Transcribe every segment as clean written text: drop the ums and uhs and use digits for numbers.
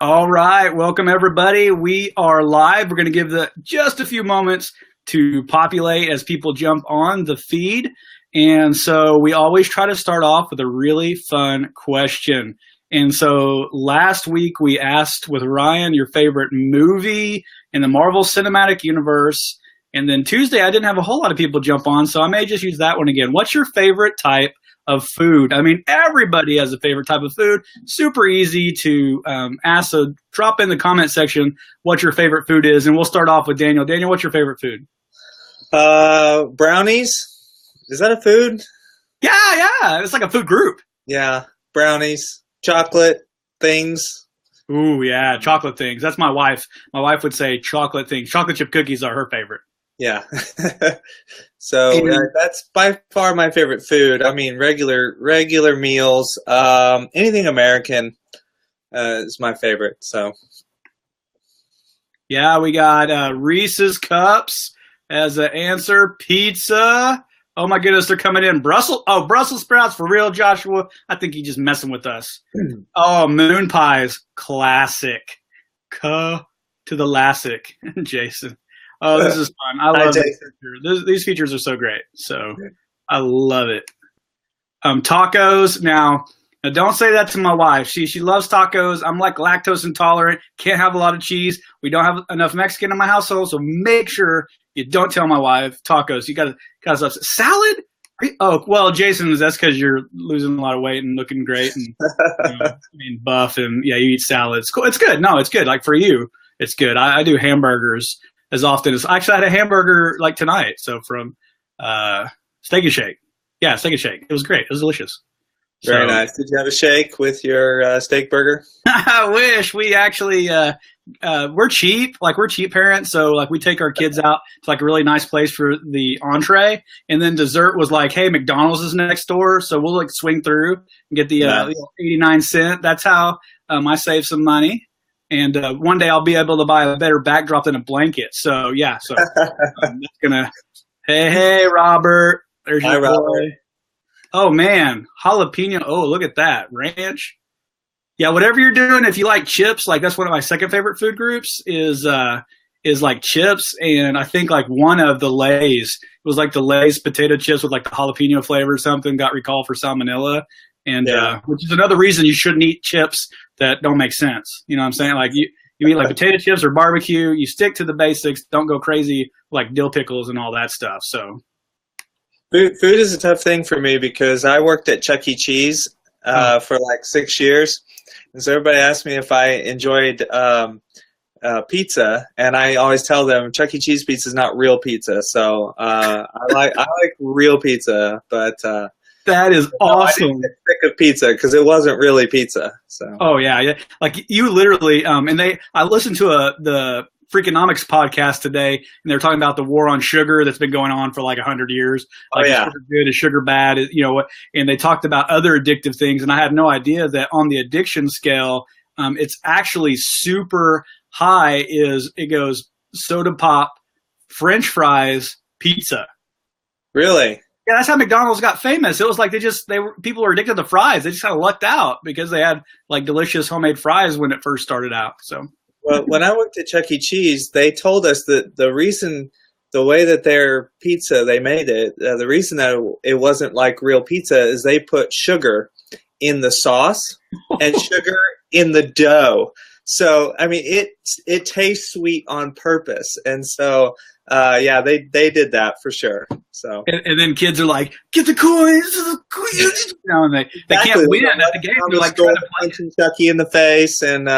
All right, welcome everybody. We are live. We're going to give just a few moments to populate as people jump on the feed. And so we always try to start off with a really fun question. And so last week we asked with Ryan your favorite movie in the Marvel Cinematic Universe. And then Tuesday I didn't have a whole lot of people jump on, so I may just use that one again. What's your favorite type of food? I mean, everybody has a favorite type of food. Super easy to ask, so drop in the comment section what your favorite food is, and we'll start off with Daniel. Daniel, what's your favorite food? Brownies. Is that a food? Yeah. It's like a food group. Yeah, brownies, chocolate things. Ooh, yeah, chocolate things. That's my wife. My wife would say chocolate things. Chocolate chip cookies are her favorite. Yeah. So that's by far my favorite food. I mean, regular meals. Anything American is my favorite. So. Yeah, we got Reese's Cups as an answer. Pizza. Oh my goodness, they're coming in. Brussels sprouts for real, Joshua. I think he's just messing with us. Oh, moon pies, classic. To the lassic, Jason. Oh, this is fun. I love it. These features are so great. So I love it. Tacos. Now, don't say that to my wife. She loves tacos. I'm like lactose intolerant. Can't have a lot of cheese. We don't have enough Mexican in my household, so make sure you don't tell my wife tacos. You gotta salad. Oh well, Jason, that's because you're losing a lot of weight and looking great and being buff, and yeah, you eat salad. It's cool. It's good. No, it's good. Like for you, it's good. I do hamburgers as often as actually I had a hamburger like tonight. So from Steak and Shake. Yeah, Steak and Shake. It was great. It was delicious. Very nice. Did you have a shake with your steak burger? I wish. We actually we're cheap. Like we're cheap parents, so like we take our kids out to like a really nice place for the entree, and then dessert was like, hey, McDonald's is next door, so we'll like swing through and get the 89-cent. That's how I save some money. And one day I'll be able to buy a better backdrop than a blanket. So yeah, that's gonna. Hey, Robert. There's your boy. Oh man, jalapeno. Oh, look at that ranch. Yeah, whatever you're doing, if you like chips, like that's one of my second favorite food groups is like chips, and I think like one of the Lay's. It was like the Lay's potato chips with like the jalapeno flavor or something got recalled for salmonella, and which is another reason you shouldn't eat chips that don't make sense. You know what I'm saying? Like you eat like potato chips or barbecue. You stick to the basics. Don't go crazy like dill pickles and all that stuff. So. Food is a tough thing for me because I worked at Chuck E. Cheese for like 6 years, and so everybody asked me if I enjoyed pizza, and I always tell them Chuck E. Cheese pizza is not real pizza. So I like real pizza, but that is awesome. I didn't get sick of pizza because it wasn't really pizza. So yeah, like you literally I listened to the Freakonomics podcast today, and they're talking about the war on sugar that's been going on for like 100 years. Like, is sugar good? Is sugar bad? And they talked about other addictive things, and I had no idea that on the addiction scale, it's actually super high. It goes soda pop, French fries, pizza. Really? Yeah, that's how McDonald's got famous. It was like people were addicted to fries. They just kind of lucked out because they had like delicious homemade fries when it first started out. So. Well, when I worked at Chuck E. Cheese, they told us that the way that their pizza, they made it, the reason that it wasn't like real pizza is they put sugar in the sauce and sugar in the dough. So, I mean, it tastes sweet on purpose. And so, they did that for sure. So, and then kids are like, get the coins, and they can't win at the game. They're like trying to punching Chucky in the face and,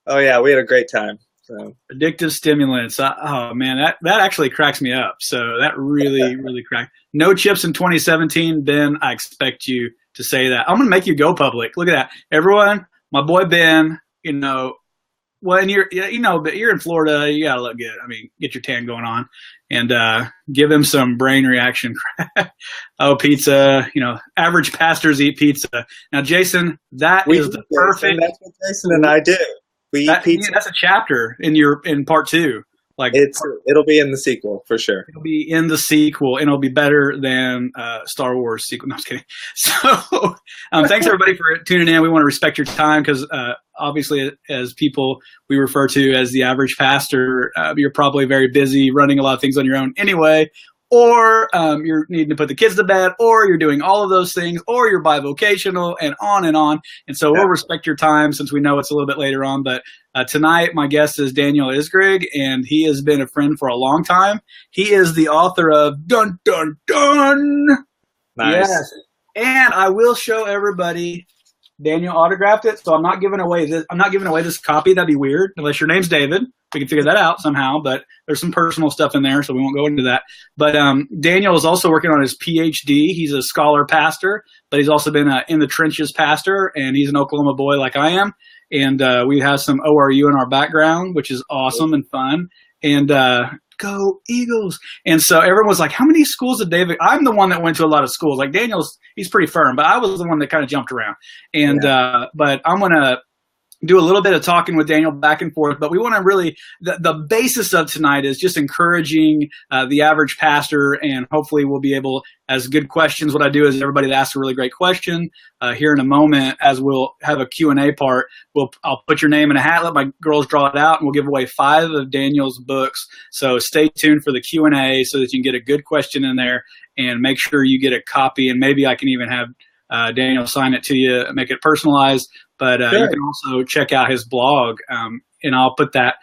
oh yeah, we had a great time. So. Addictive stimulants. Oh man, that actually cracks me up. So that really, really cracked. No chips in 2017, Ben. I expect you to say that. I'm gonna make you go public. Look at that, everyone. My boy Ben. When you're but you're in Florida, you gotta look good. I mean, get your tan going on, and give him some brain reaction. Oh, pizza. Average pastors eat pizza. Now, Jason, that is the perfect. That's what Jason and I do. We eat pizza. That's a chapter in part 2. Like it'll be in the sequel for sure. It'll be in the sequel, and it'll be better than Star Wars sequel. No, I'm just kidding. So, thanks everybody for tuning in. We want to respect your time because obviously, as people we refer to as the average pastor, you're probably very busy running a lot of things on your own anyway, or you're needing to put the kids to bed, or you're doing all of those things, or you're bivocational, and on and on. And so we'll respect your time since we know it's a little bit later on. But tonight, my guest is Daniel Isgrigg, and he has been a friend for a long time. He is the author of Dun Dun Dun. Nice. Yes. And I will show everybody. Daniel autographed it, so I'm not giving away this. I'm not giving away this copy. That'd be weird, unless your name's David. We can figure that out somehow. But there's some personal stuff in there, so we won't go into that. But Daniel is also working on his PhD. He's a scholar pastor, but he's also been in the trenches pastor, and he's an Oklahoma boy like I am. And we have some ORU in our background, which is awesome and fun. And go Eagles. And so everyone was like, how many schools did David? I'm the one that went to a lot of schools. Like Daniel's, he's pretty firm, but I was the one that kind of jumped around. And but I'm going to do a little bit of talking with Daniel back and forth, but we want to really, the basis of tonight is just encouraging the average pastor, and hopefully we'll be able, as good questions, what I do is everybody that asks a really great question here in a moment, as we'll have a Q&A part, I'll put your name in a hat, let my girls draw it out, and we'll give away 5 of Daniel's books. So stay tuned for the Q&A so that you can get a good question in there, and make sure you get a copy, and maybe I can even have Daniel sign it to you, make it personalized. But you can also check out his blog, and I'll put that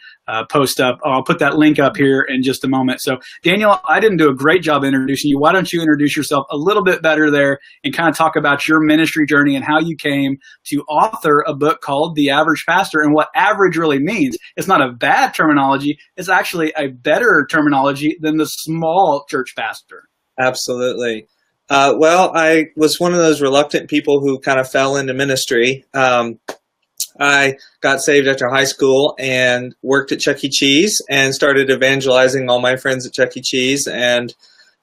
post up. I'll put that link up here in just a moment. So, Daniel, I didn't do a great job introducing you. Why don't you introduce yourself a little bit better there and kind of talk about your ministry journey and how you came to author a book called The Average Pastor and what average really means. It's not a bad terminology. It's actually a better terminology than the small church pastor. Absolutely. Well, I was one of those reluctant people who kind of fell into ministry. I got saved after high school and worked at Chuck E. Cheese and started evangelizing all my friends at Chuck E. Cheese, and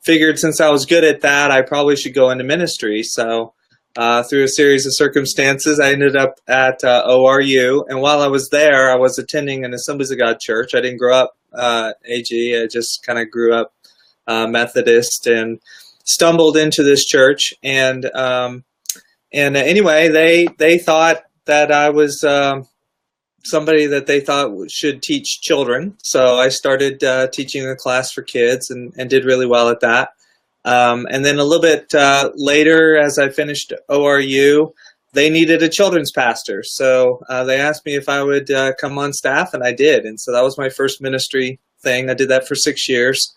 figured since I was good at that, I probably should go into ministry. So through a series of circumstances, I ended up at ORU. And while I was there, I was attending an Assemblies of God church. I didn't grow up AG. I just kind of grew up Methodist, and stumbled into this church, and anyway, they thought that I was somebody that they thought should teach children. So I started teaching a class for kids, and did really well at that. And then a little bit later, as I finished ORU, they needed a children's pastor. So they asked me if I would come on staff, and I did. And so that was my first ministry thing. I did that for 6 years.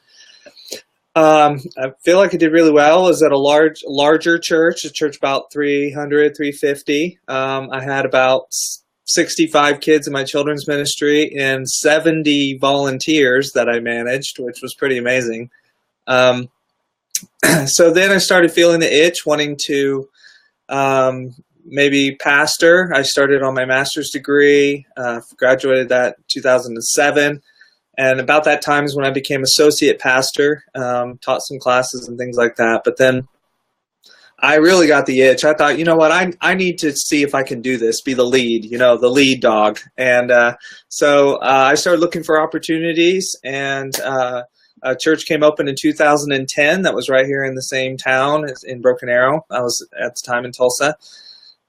I feel like I did really well. I was at a larger church, a church about 300, 350. I had about 65 kids in my children's ministry and 70 volunteers that I managed, which was pretty amazing. So then I started feeling the itch, wanting to maybe pastor. I started on my master's degree, graduated that in 2007. And about that time is when I became associate pastor, taught some classes and things like that. But then I really got the itch. I thought, you know what, I need to see if I can do this, be the lead, the lead dog. And so I started looking for opportunities, and a church came open in 2010 that was right here in the same town in Broken Arrow. I was at the time in Tulsa.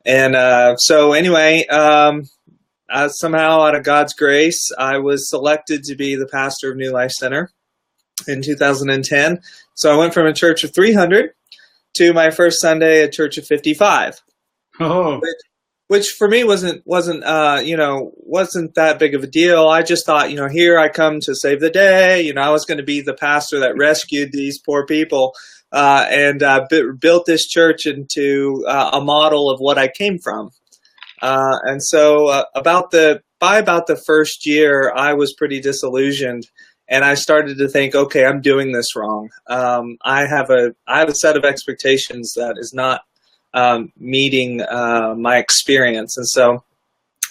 And so anyway, somehow, out of God's grace, I was selected to be the pastor of New Life Center in 2010. So I went from a church of 300 to my first Sunday, a church of 55. Oh, which for me wasn't that big of a deal. I just thought, here I come to save the day. I was going to be the pastor that rescued these poor people, and built this church into a model of what I came from. And so by about the first year, I was pretty disillusioned, and I started to think, okay, I'm doing this wrong. I have a set of expectations that is not meeting my experience. And so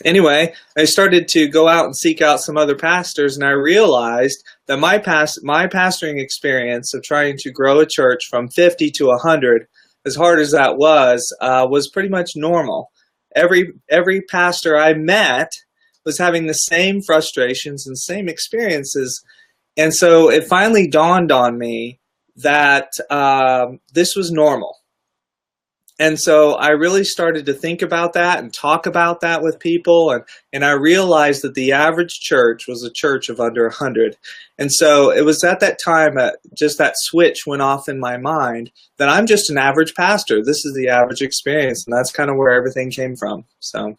anyway, I started to go out and seek out some other pastors, and I realized that my pastoring experience of trying to grow a church from 50 to 100, as hard as that was pretty much normal. Every pastor I met was having the same frustrations and same experiences. And so it finally dawned on me that this was normal. And so I really started to think about that and talk about that with people. And I realized that the average church was a church of under 100. And so it was at that time, just that switch went off in my mind that I'm just an average pastor. This is the average experience. And that's kind of where everything came from. So.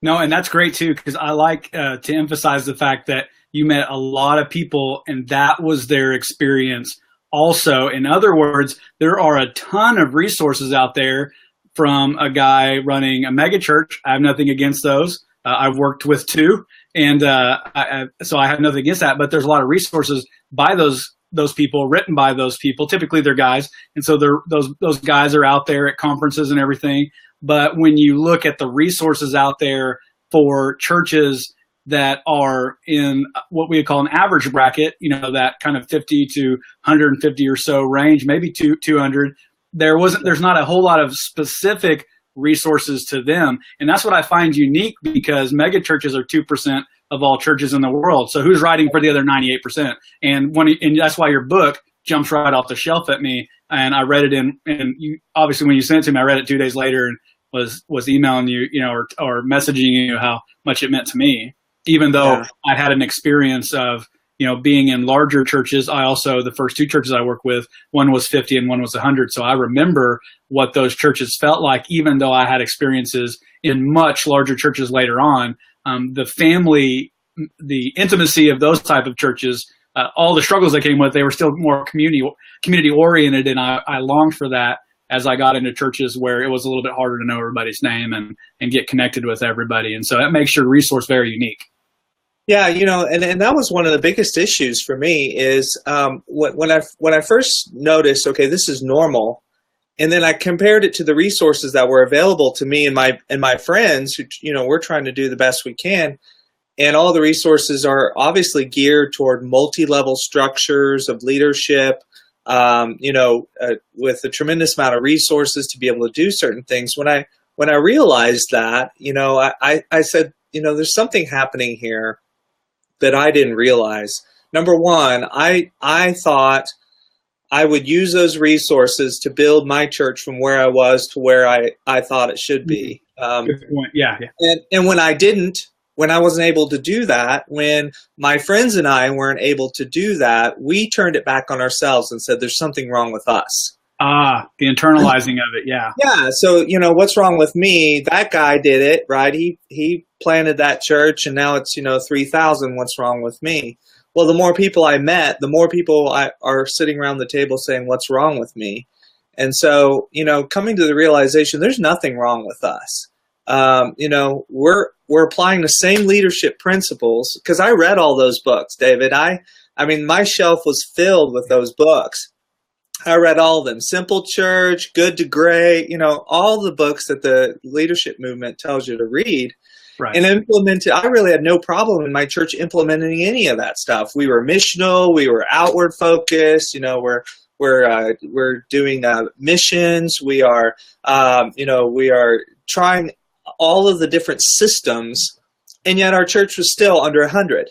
No, and that's great too, because I like to emphasize the fact that you met a lot of people and that was their experience. Also, in other words, there are a ton of resources out there from a guy running a mega church. I have nothing against those. I've worked with two, and so I have nothing against that. But there's a lot of resources by those people, written by those people. Typically, they're guys, and so those guys are out there at conferences and everything. But when you look at the resources out there for churches that are in what we call an average bracket, that kind of 50 to 150 or so range, maybe 200. There's not a whole lot of specific resources to them. And that's what I find unique, because mega churches are 2% of all churches in the world. So who's writing for the other 98%? And that's why your book jumps right off the shelf at me. And I read it and you, obviously when you sent it to me, I read it 2 days later and was emailing you, or messaging you how much it meant to me. Even though I had an experience of, being in larger churches. I also, the first two churches I worked with, one was 50 and one was 100. So I remember what those churches felt like, even though I had experiences in much larger churches later on. The family, the intimacy of those type of churches, all the struggles they came with, they were still more community oriented. And I longed for that as I got into churches where it was a little bit harder to know everybody's name and get connected with everybody. And so that makes your resource very unique. Yeah, and that was one of the biggest issues for me is when I first noticed, okay, this is normal, and then I compared it to the resources that were available to me and my friends who, we're trying to do the best we can, and all the resources are obviously geared toward multi-level structures of leadership, with a tremendous amount of resources to be able to do certain things. When I realized that, I said, there's something happening here that I didn't realize. Number one, I thought I would use those resources to build my church from where I was to where I thought it should be. Good point. Yeah. And when I didn't, when I wasn't able to do that, when my friends and I weren't able to do that, we turned it back on ourselves and said, there's something wrong with us. The internalizing of it. Yeah. Yeah. So, what's wrong with me? That guy did it, right? He planted that church and now it's, 3,000. What's wrong with me? Well, the more people I met, the more people are sitting around the table saying, what's wrong with me? And so, coming to the realization, there's nothing wrong with us. We're applying the same leadership principles, because I read all those books, David. I mean, my shelf was filled with those books. I read all of them. Simple Church, Good to Great, all the books that the leadership movement tells you to read. Right. And implemented. I really had no problem in my church implementing any of that stuff. We were missional. We were outward focused. We're doing missions. We are, we are trying all of the different systems, and yet our church was still under 100.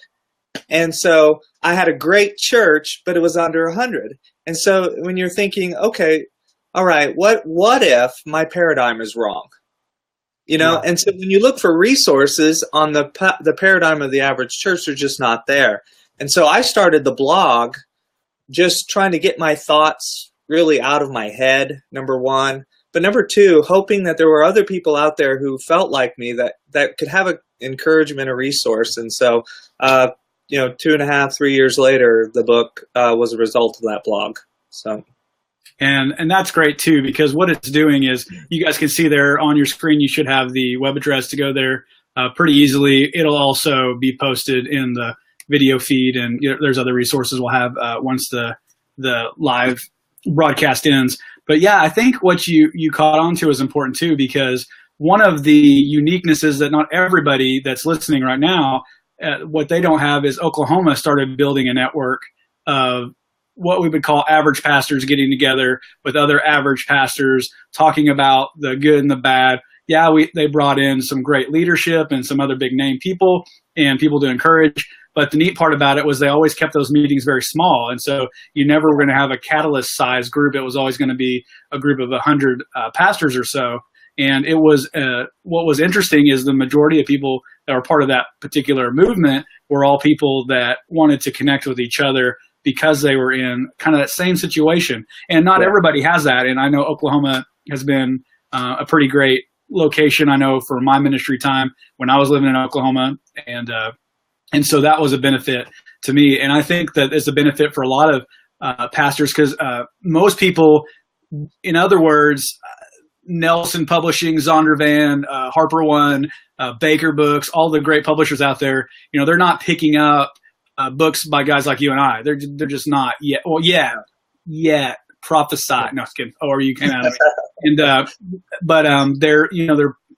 And so I had a great church, but it was under 100. And so when you're thinking, okay, all right, what if my paradigm is wrong? Yeah. And so when you look for resources on the paradigm of the average church, they're just not there. And so I started the blog just trying to get my thoughts really out of my head, number one. But number two, hoping that there were other people out there who felt like me that could have an encouragement, a resource. And so, 2.5, 3 years later, the book was a result of that blog. So. And that's great too, because what it's doing is, you guys can see there on your screen, you should have the web address to go there pretty easily. It'll also be posted in the video feed, and there's other resources we'll have once the live broadcast ends. But yeah, I think what you caught on to is important too, because one of the uniquenesses that not everybody that's listening right now, what they don't have is Oklahoma started building a network of what we would call average pastors getting together with other average pastors, talking about the good and the bad. Yeah, they brought in some great leadership and some other big name people and people to encourage, But the neat part about it was they always kept those meetings very small. And so you never were going to have a catalyst size group. It was always going to be a group of 100 pastors or so. And it was what was interesting is the majority of people that were part of that particular movement were all people that wanted to connect with each other because they were in kind of that same situation. And not everybody has that. And I know Oklahoma has been a pretty great location, I know, for my ministry time when I was living in Oklahoma. And so that was a benefit to me. And I think that it's a benefit for a lot of pastors because most people, in other words, Nelson Publishing, Zondervan, Harper One, Baker Books, all the great publishers out there, they're not picking up books by guys like you and I. They're just not yet. Well, yet. Prophesy. No, just kidding. Or you can. But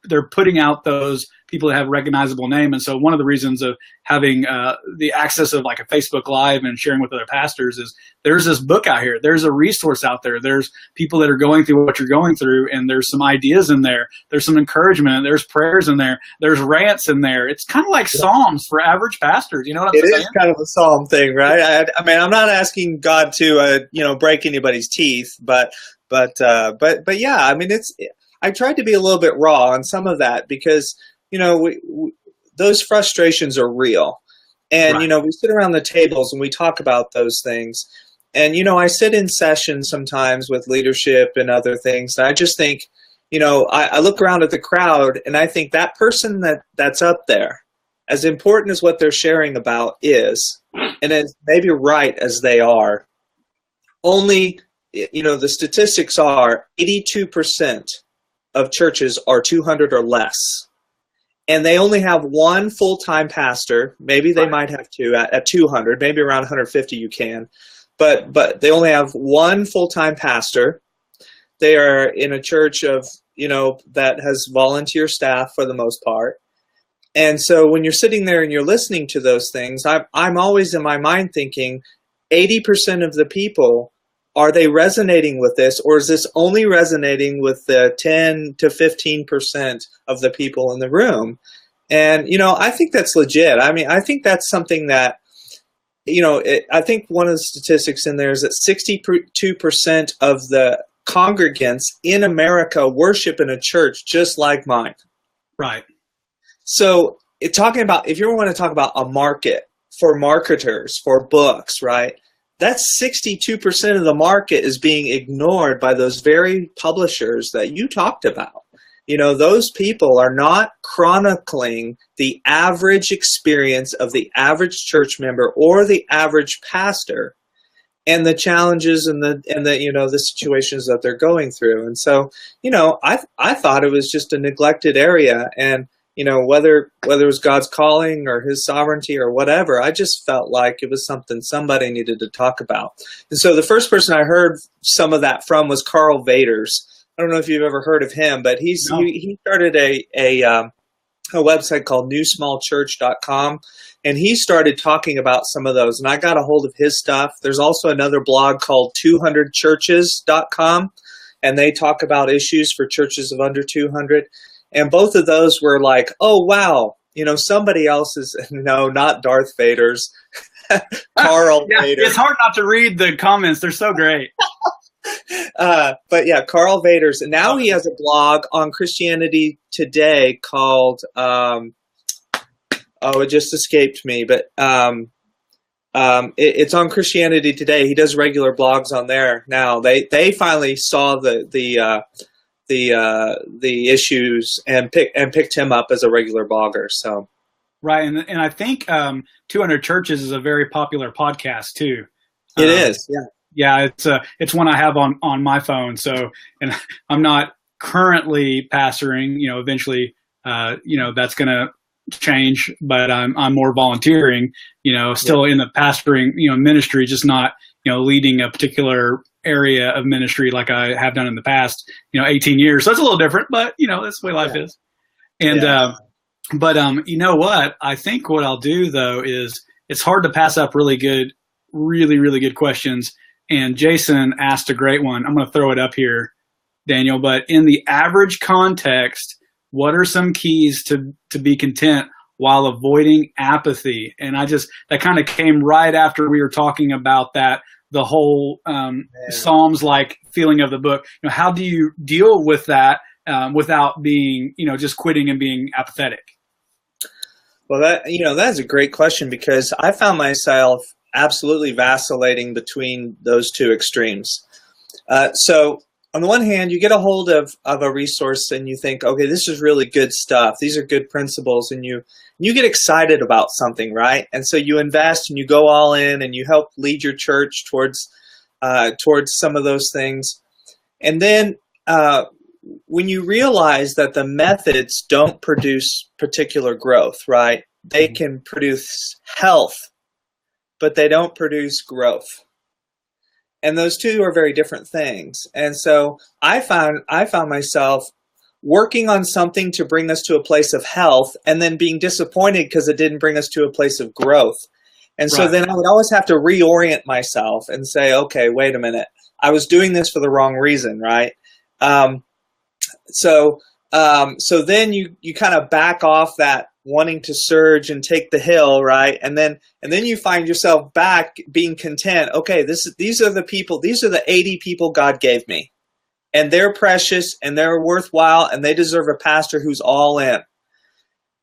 they're putting out those people that have recognizable name. And so one of the reasons of having the access of like a Facebook Live and sharing with other pastors is there's this book out here. There's a resource out there. There's people that are going through what you're going through, and there's some ideas in there. There's some encouragement. There's prayers in there. There's rants in there. It's kind of like Psalms for average pastors. You know what I'm saying? It is kind of a Psalm thing, right? I mean, I'm not asking God to break anybody's teeth, but yeah, I mean, I tried to be a little bit raw on some of that because those frustrations are real. And, we sit around the tables and we talk about those things. And, I sit in sessions sometimes with leadership and other things. And I just think, I look around at the crowd and I think that person that's up there, as important as what they're sharing about is, and as maybe right as they are, only, the statistics are 82% of churches are 200 or less. And they only have one full-time pastor. Maybe they might have two at 200, maybe around 150 you can. But they only have one full-time pastor. They are in a church of, that has volunteer staff for the most part. And so when you're sitting there and you're listening to those things, I'm always in my mind thinking 80% of the people, are they resonating with this, or is this only resonating with the 10 to 15% of the people in the room? And, I think that's legit. I mean, I think that's something that, I think one of the statistics in there is that 62% of the congregants in America worship in a church just like mine. Right. So if you want to talk about a market for marketers, for books, right? That's 62% of the market is being ignored by those very publishers that you talked about. Those people are not chronicling the average experience of the average church member or the average pastor and the challenges and the situations that they're going through. And so, I thought it was just a neglected area, and whether it was God's calling or his sovereignty or whatever, I just felt like it was something somebody needed to talk about. And so the first person I heard some of that from was Carl Vaders. I don't know if you've ever heard of him, but he started a website called newsmallchurch.com, and he started talking about some of those, and I got a hold of his stuff. There's also another blog called 200churches.com, and they talk about issues for churches of under 200. And both of those were like, oh, wow, somebody else is, no, not Darth Vader's, Carl Vader. It's hard not to read the comments. They're so great. But yeah, Carl Vader's. And now he has a blog on Christianity Today called, it just escaped me, but it's on Christianity Today. He does regular blogs on there now. They finally saw the issues and picked him up as a regular blogger. So, right, and I think 200 Churches is a very popular podcast too. It is, yeah. It's one I have on my phone. So, and I'm not currently pastoring. Eventually, that's going to change. But I'm more volunteering. Still in the pastoring ministry, just not leading a particular area of ministry like I have done in the past, 18 years. So that's a little different, but that's the way life is. And, but you know what, I think what I'll do though, is it's hard to pass up really good questions. And Jason asked a great one. I'm going to throw it up here, Daniel, but in the average context, what are some keys to be content while avoiding apathy. And that kind of came right after we were talking about that, the whole Psalms like feeling of the book. How do you deal with that without being, just quitting and being apathetic? Well, that's a great question, because I found myself absolutely vacillating between those two extremes. So on the one hand, you get a hold of a resource and you think, okay, this is really good stuff. These are good principles, and you get excited about something, right? And so you invest and you go all in and you help lead your church towards some of those things. And then when you realize that the methods don't produce particular growth, right? They can produce health, but they don't produce growth. And those two are very different things. And so I found myself working on something to bring us to a place of health, and then being disappointed because it didn't bring us to a place of growth. And so then I would always have to reorient myself and say, okay, wait a minute. I was doing this for the wrong reason, right? So then you kind of back off that wanting to surge and take the hill, right? And then you find yourself back being content. Okay, these are the people, these are the 80 people God gave me, and they're precious and they're worthwhile and they deserve a pastor who's all in.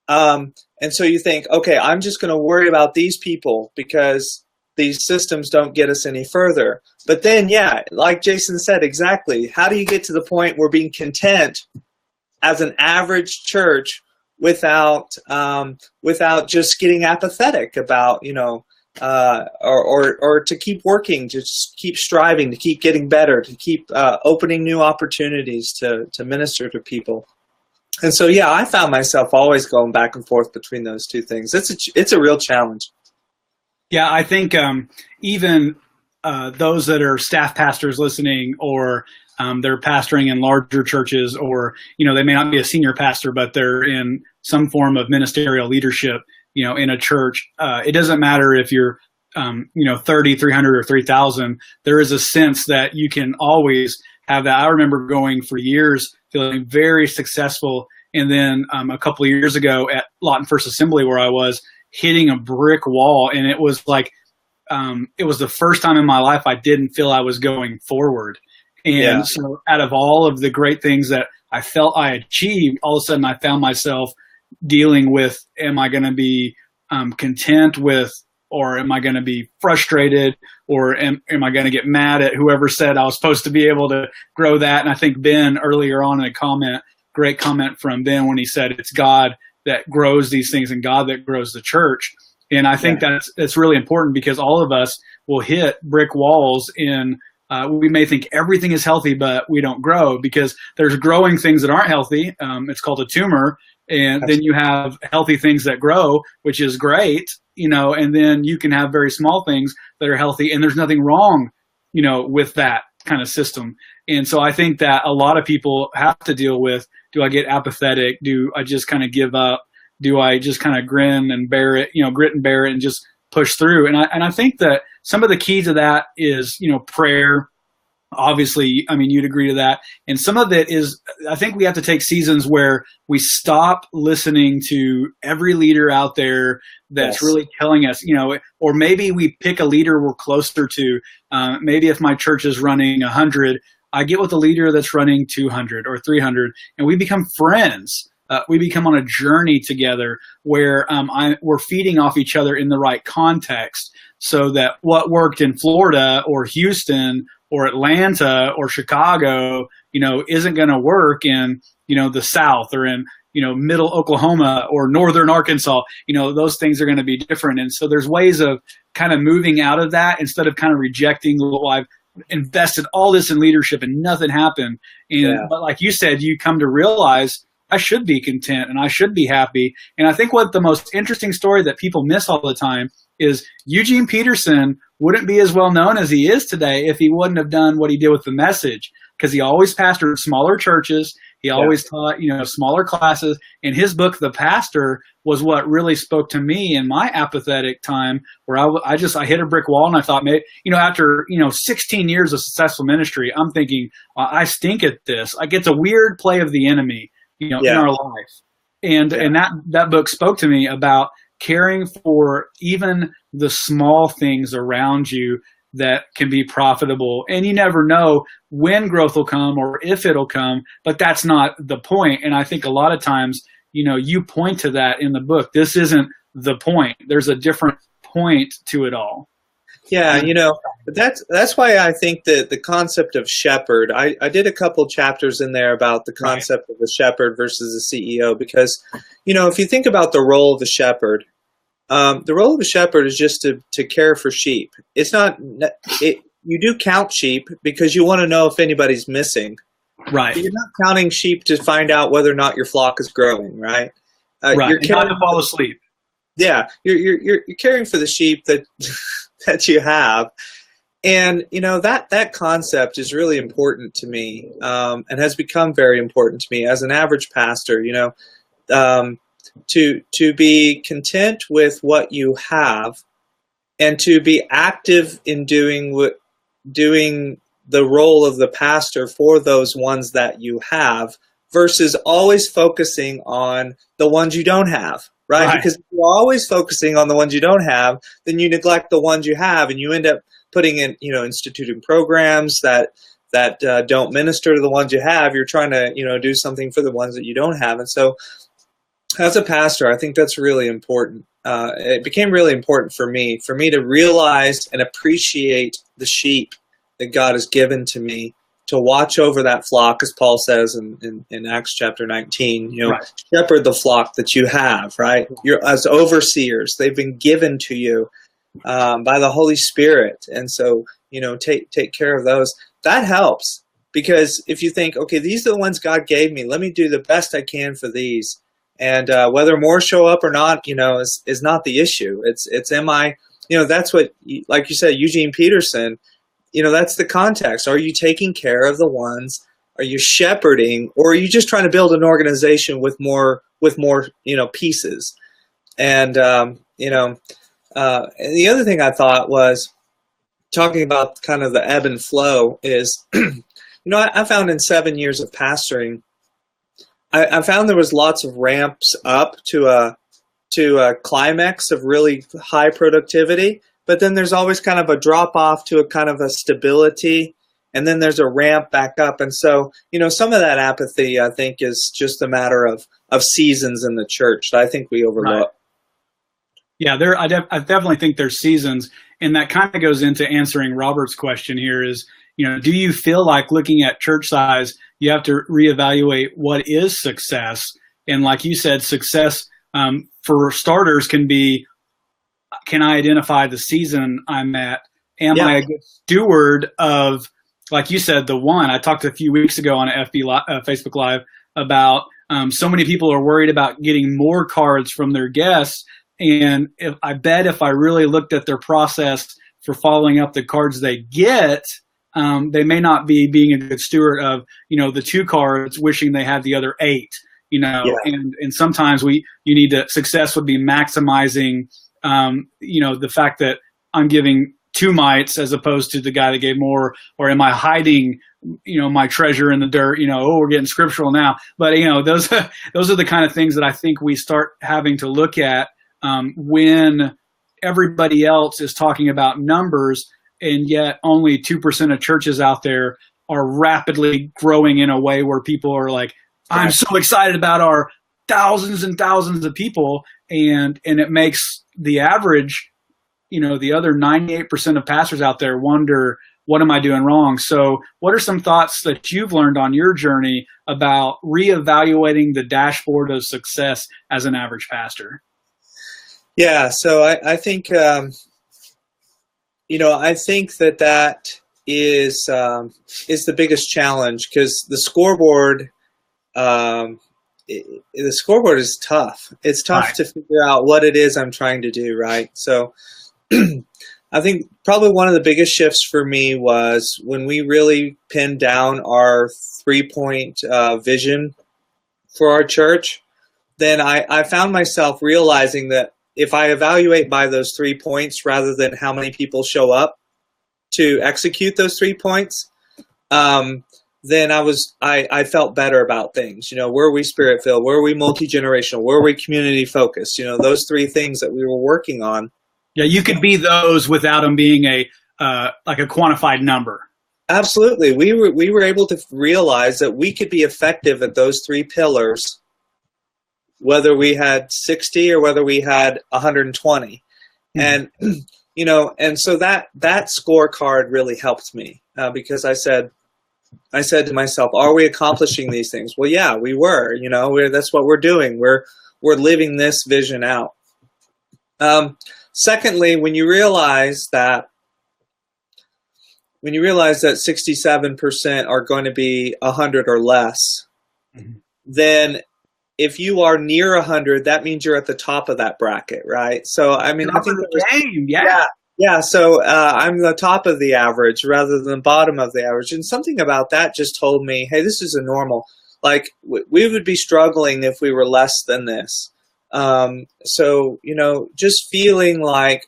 And so you think, okay, I'm just going to worry about these people because these systems don't get us any further. But then, yeah, like Jason said, exactly. How do you get to the point where being content as an average church without just getting apathetic about, or to keep working, to just keep striving, to keep getting better, to keep opening new opportunities to minister to people. And so, yeah, I found myself always going back and forth between those two things. It's a real challenge. Yeah, I think even those that are staff pastors listening, or they're pastoring in larger churches, or, they may not be a senior pastor, but they're in some form of ministerial leadership, in a church. It doesn't matter if you're, 30, 300, or 3,000. There is a sense that you can always have that. I remember going for years feeling very successful. And then a couple of years ago at Lawton First Assembly, where I was, hitting a brick wall. And it was like, it was the first time in my life I didn't feel I was going forward. And so out of all of the great things that I felt I achieved, all of a sudden I found myself dealing with, am I going to be content with, or am I going to be frustrated, or am I going to get mad at whoever said I was supposed to be able to grow that? And I think Ben earlier on in a comment, great comment from Ben, when he said it's God that grows these things and God that grows the church. And I think that's really important, because all of us will hit brick walls in we may think everything is healthy, but we don't grow, because there's growing things that aren't healthy. It's called a tumor. And then you have healthy things that grow, which is great, and then you can have very small things that are healthy, and there's nothing wrong, with that kind of system. And so I think that a lot of people have to deal with, do I get apathetic? Do I just kind of give up? Do I just kind of grin and bear it, grit and bear it and just push through? And I think that some of the key to that is, prayer. Obviously, I mean, you'd agree to that. And some of it is, I think we have to take seasons where we stop listening to every leader out there that's really telling us, or maybe we pick a leader we're closer to. Maybe if my church is running 100, I get with a leader that's running 200 or 300, and we become friends. We become on a journey together where we're feeding off each other in the right context, so that what worked in Florida or Houston or Atlanta or Chicago, isn't going to work in, the South, or in, middle Oklahoma or northern Arkansas. Those things are going to be different. And so there's ways of kind of moving out of that, instead of kind of rejecting, well, I've invested all this in leadership and nothing happened. But like you said, you come to realize, I should be content and I should be happy. And I think what the most interesting story that people miss all the time is Eugene Peterson wouldn't be as well known as he is today if he wouldn't have done what he did with the Message, because he always pastored smaller churches. He always taught, smaller classes. And his book, The Pastor, was what really spoke to me in my apathetic time, where I hit a brick wall, and I thought, maybe, after, 16 years of successful ministry, I'm thinking, I stink at this. Like, it's a weird play of the enemy, in our life. And that book spoke to me about caring for even the small things around you that can be profitable. And you never know when growth will come or if it'll come, but that's not the point. And I think a lot of times, you point to that in the book. This isn't the point. There's a different point to it all. Yeah, that's why I think that the concept of shepherd, I did a couple chapters in there about the concept of the shepherd versus the CEO, because, if you think about the role of the shepherd is just to care for sheep. It's not, you do count sheep because you want to know if anybody's missing. Right. But you're not counting sheep to find out whether or not your flock is growing, right? Right. You're not to fall asleep. Yeah, you're caring for the sheep that that you have, and that concept is really important to me, and has become very important to me as an average pastor. To be content with what you have, and to be active in doing the role of the pastor for those ones that you have, versus always focusing on the ones you don't have. Right? Because if you're always focusing on the ones you don't have, then you neglect the ones you have, and you end up putting in, instituting programs that don't minister to the ones you have. You're trying to, do something for the ones that you don't have. And so, as a pastor, I think that's really important. It became really important for me to realize and appreciate the sheep that God has given to me, to watch over that flock, as Paul says in Acts chapter 19, shepherd the flock that you have, right? You're as overseers. They've been given to you by the Holy Spirit. And so, take care of those. That helps, because if you think, okay, these are the ones God gave me, let me do the best I can for these. And whether more show up or not, is not the issue. It's am I, that's what, like you said, Eugene Peterson, that's the context. Are you taking care of the ones? Are you shepherding, or are you just trying to build an organization with more pieces? And and the other thing I thought was, talking about kind of the ebb and flow, is I found in 7 years of pastoring, I found there was lots of ramps up to a climax of really high productivity. But then there's always kind of a drop off to a kind of a stability, and then there's a ramp back up. And so, some of that apathy, I think, is just a matter of seasons in the church that I think we overlook. Right. Yeah, I definitely think there's seasons, and that kind of goes into answering Robert's question here is, do you feel like, looking at church size, you have to reevaluate what is success? And like you said, success for starters can be, can I identify the season I'm at? Am I a good steward of, like you said, the one? I talked a few weeks ago on a Facebook Live about so many people are worried about getting more cards from their guests. And I bet if I really looked at their process for following up the cards they get, they may not be being a good steward of, the 2 cards, wishing they had the other 8, and sometimes success would be maximizing the fact that I'm giving 2 mites as opposed to the guy that gave more, or am I hiding, my treasure in the dirt, we're getting scriptural now. But, those are the kind of things that I think we start having to look at when everybody else is talking about numbers, and yet only 2% of churches out there are rapidly growing in a way where people are like, I'm so excited about our thousands and thousands of people, and it makes the average, the other 98% of pastors out there wonder, what am I doing wrong? So what are some thoughts that you've learned on your journey about reevaluating the dashboard of success as an average pastor? Yeah, so I think, I think that is the biggest challenge, because the scoreboard is tough. It's tough to figure out what it is I'm trying to do, right? So I think probably one of the biggest shifts for me was when we really pinned down our 3-point vision for our church. Then I found myself realizing that if I evaluate by those 3 points rather than how many people show up to execute those 3 points, then I felt better about things. You know, were we spirit filled? Were we multi-generational? Were we community focused? You know, those three things that we were working on. Yeah, you could be those without them being like a quantified number. Absolutely. We were able to realize that we could be effective at those three pillars, whether we had 60 or whether we had 120. And, you know, and so that scorecard really helped me because I said to myself, are we accomplishing these things? Well, yeah, we were, you know, that's what we're doing. We're living this vision out. Secondly, when you realize that 67% are going to be 100 or less, then if you are near 100, that means you're at the top of that bracket, right? So, I mean, I think the game, yeah. Yeah, so I'm the top of the average rather than the bottom of the average. And something about that just told me, hey, this is a normal. Like, we would be struggling if we were less than this. So, you know, just feeling like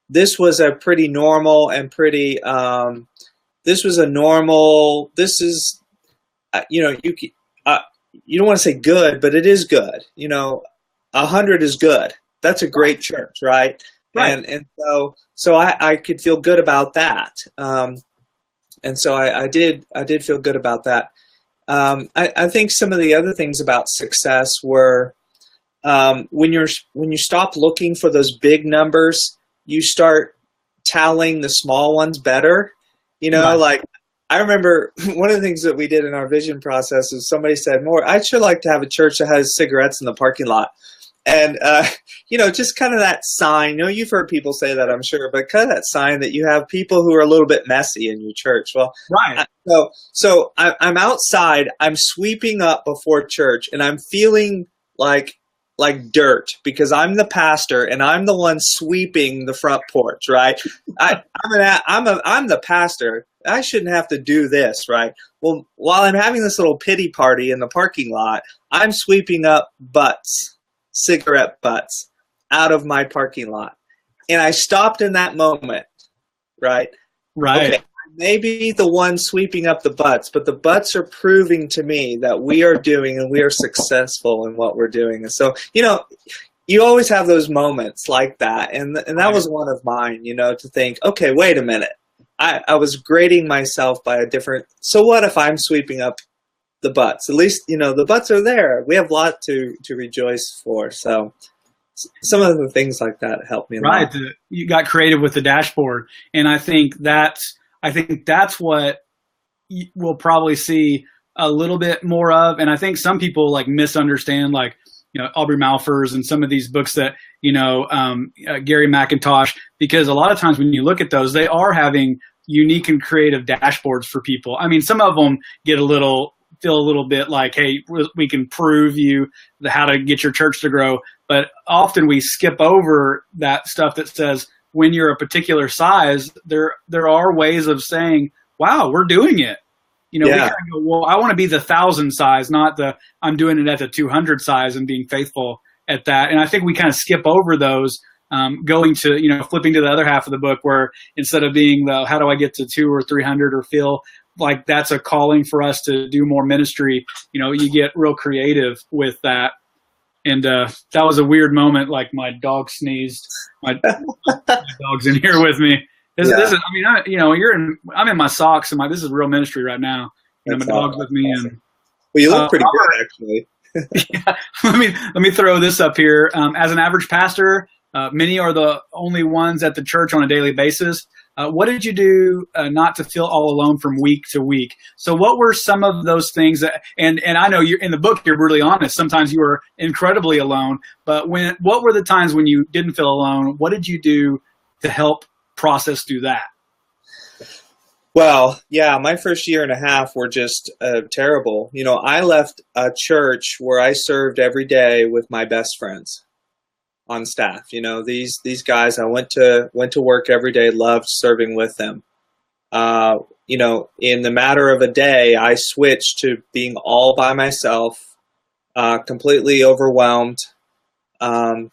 this was a pretty normal and pretty, this is, you know, you don't want to say good, but it is good. You know, 100 is good. That's a great church, right? Right. And so I could feel good about that. And so I did feel good about that. I think some of the other things about success were when you stop looking for those big numbers, you start tallying the small ones better. You know, right. Like I remember one of the things that we did in our vision process is somebody said, I'd sure like to have a church that has cigarettes in the parking lot. And, you know, just kind of that sign, you know, you've heard people say that, I'm sure, but kind of that sign that you have people who are a little bit messy in your church. Well, right. So I'm outside, I'm sweeping up before church, and I'm feeling like dirt because I'm the pastor and I'm the one sweeping the front porch, right? I'm the pastor. I shouldn't have to do this, right? Well, while I'm having this little pity party in the parking lot, I'm sweeping up cigarette butts out of my parking lot. And I stopped in that moment, right? Right. Okay, maybe the one sweeping up the butts, but the butts are proving to me that we are doing and we are successful in what we're doing. And so, you know, you always have those moments like that. And that was one of mine, you know, to think, okay, wait a minute. I was grading myself by a different, so what if I'm sweeping up the butts? At least, you know, the butts are there. We have a lot to rejoice for. So some of the things like that helped me a lot. Right. You got creative with the dashboard. And I think that's what we'll probably see a little bit more of. And I think some people like misunderstand, like, you know, Aubrey Malphurs and some of these books that, you know, Gary McIntosh, because a lot of times when you look at those, they are having unique and creative dashboards for people. I mean, some of them feel a little bit like, hey, we can prove you how to get your church to grow. But often we skip over that stuff that says when you're a particular size, there are ways of saying, wow, we're doing it. You know, we kind of go, well, I want to be the 1,000 size, not I'm doing it at the 200 size and being faithful at that. And I think we kind of skip over those, going to, you know, flipping to the other half of the book where instead of being how do I get to 200 or 300 or feel like that's a calling for us to do more ministry, you know, you get real creative with that. And that was a weird moment. Like my dog sneezed. My dog's in here with me. This is, I mean, I'm in my socks and this is real ministry right now. You know, my dog's with me. And well, you look pretty good, actually. Yeah, let me throw this up here. As an average pastor, many are the only ones at the church on a daily basis. What did you do not to feel all alone from week to week? So what were some of those things and I know you're in the book, you're brutally honest. Sometimes you were incredibly alone, but what were the times when you didn't feel alone? What did you do to help process through that? Well, yeah, my first year and a half were just terrible. You know, I left a church where I served every day with my best friends on staff. You know, these guys, I went to work every day, loved serving with them. You know, in the matter of a day, I switched to being all by myself, completely overwhelmed. You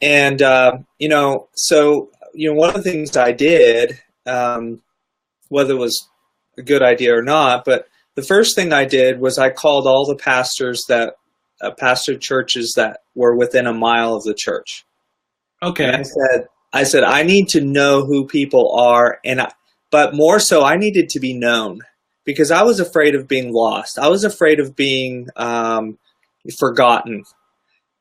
know, so, you know, one of the things I did, whether it was a good idea or not, but the first thing I did was I called all the pastors that pastored churches that were within a mile of the church. Okay. And I said, I need to know who people are, but more so, I needed to be known because I was afraid of being lost. I was afraid of being forgotten.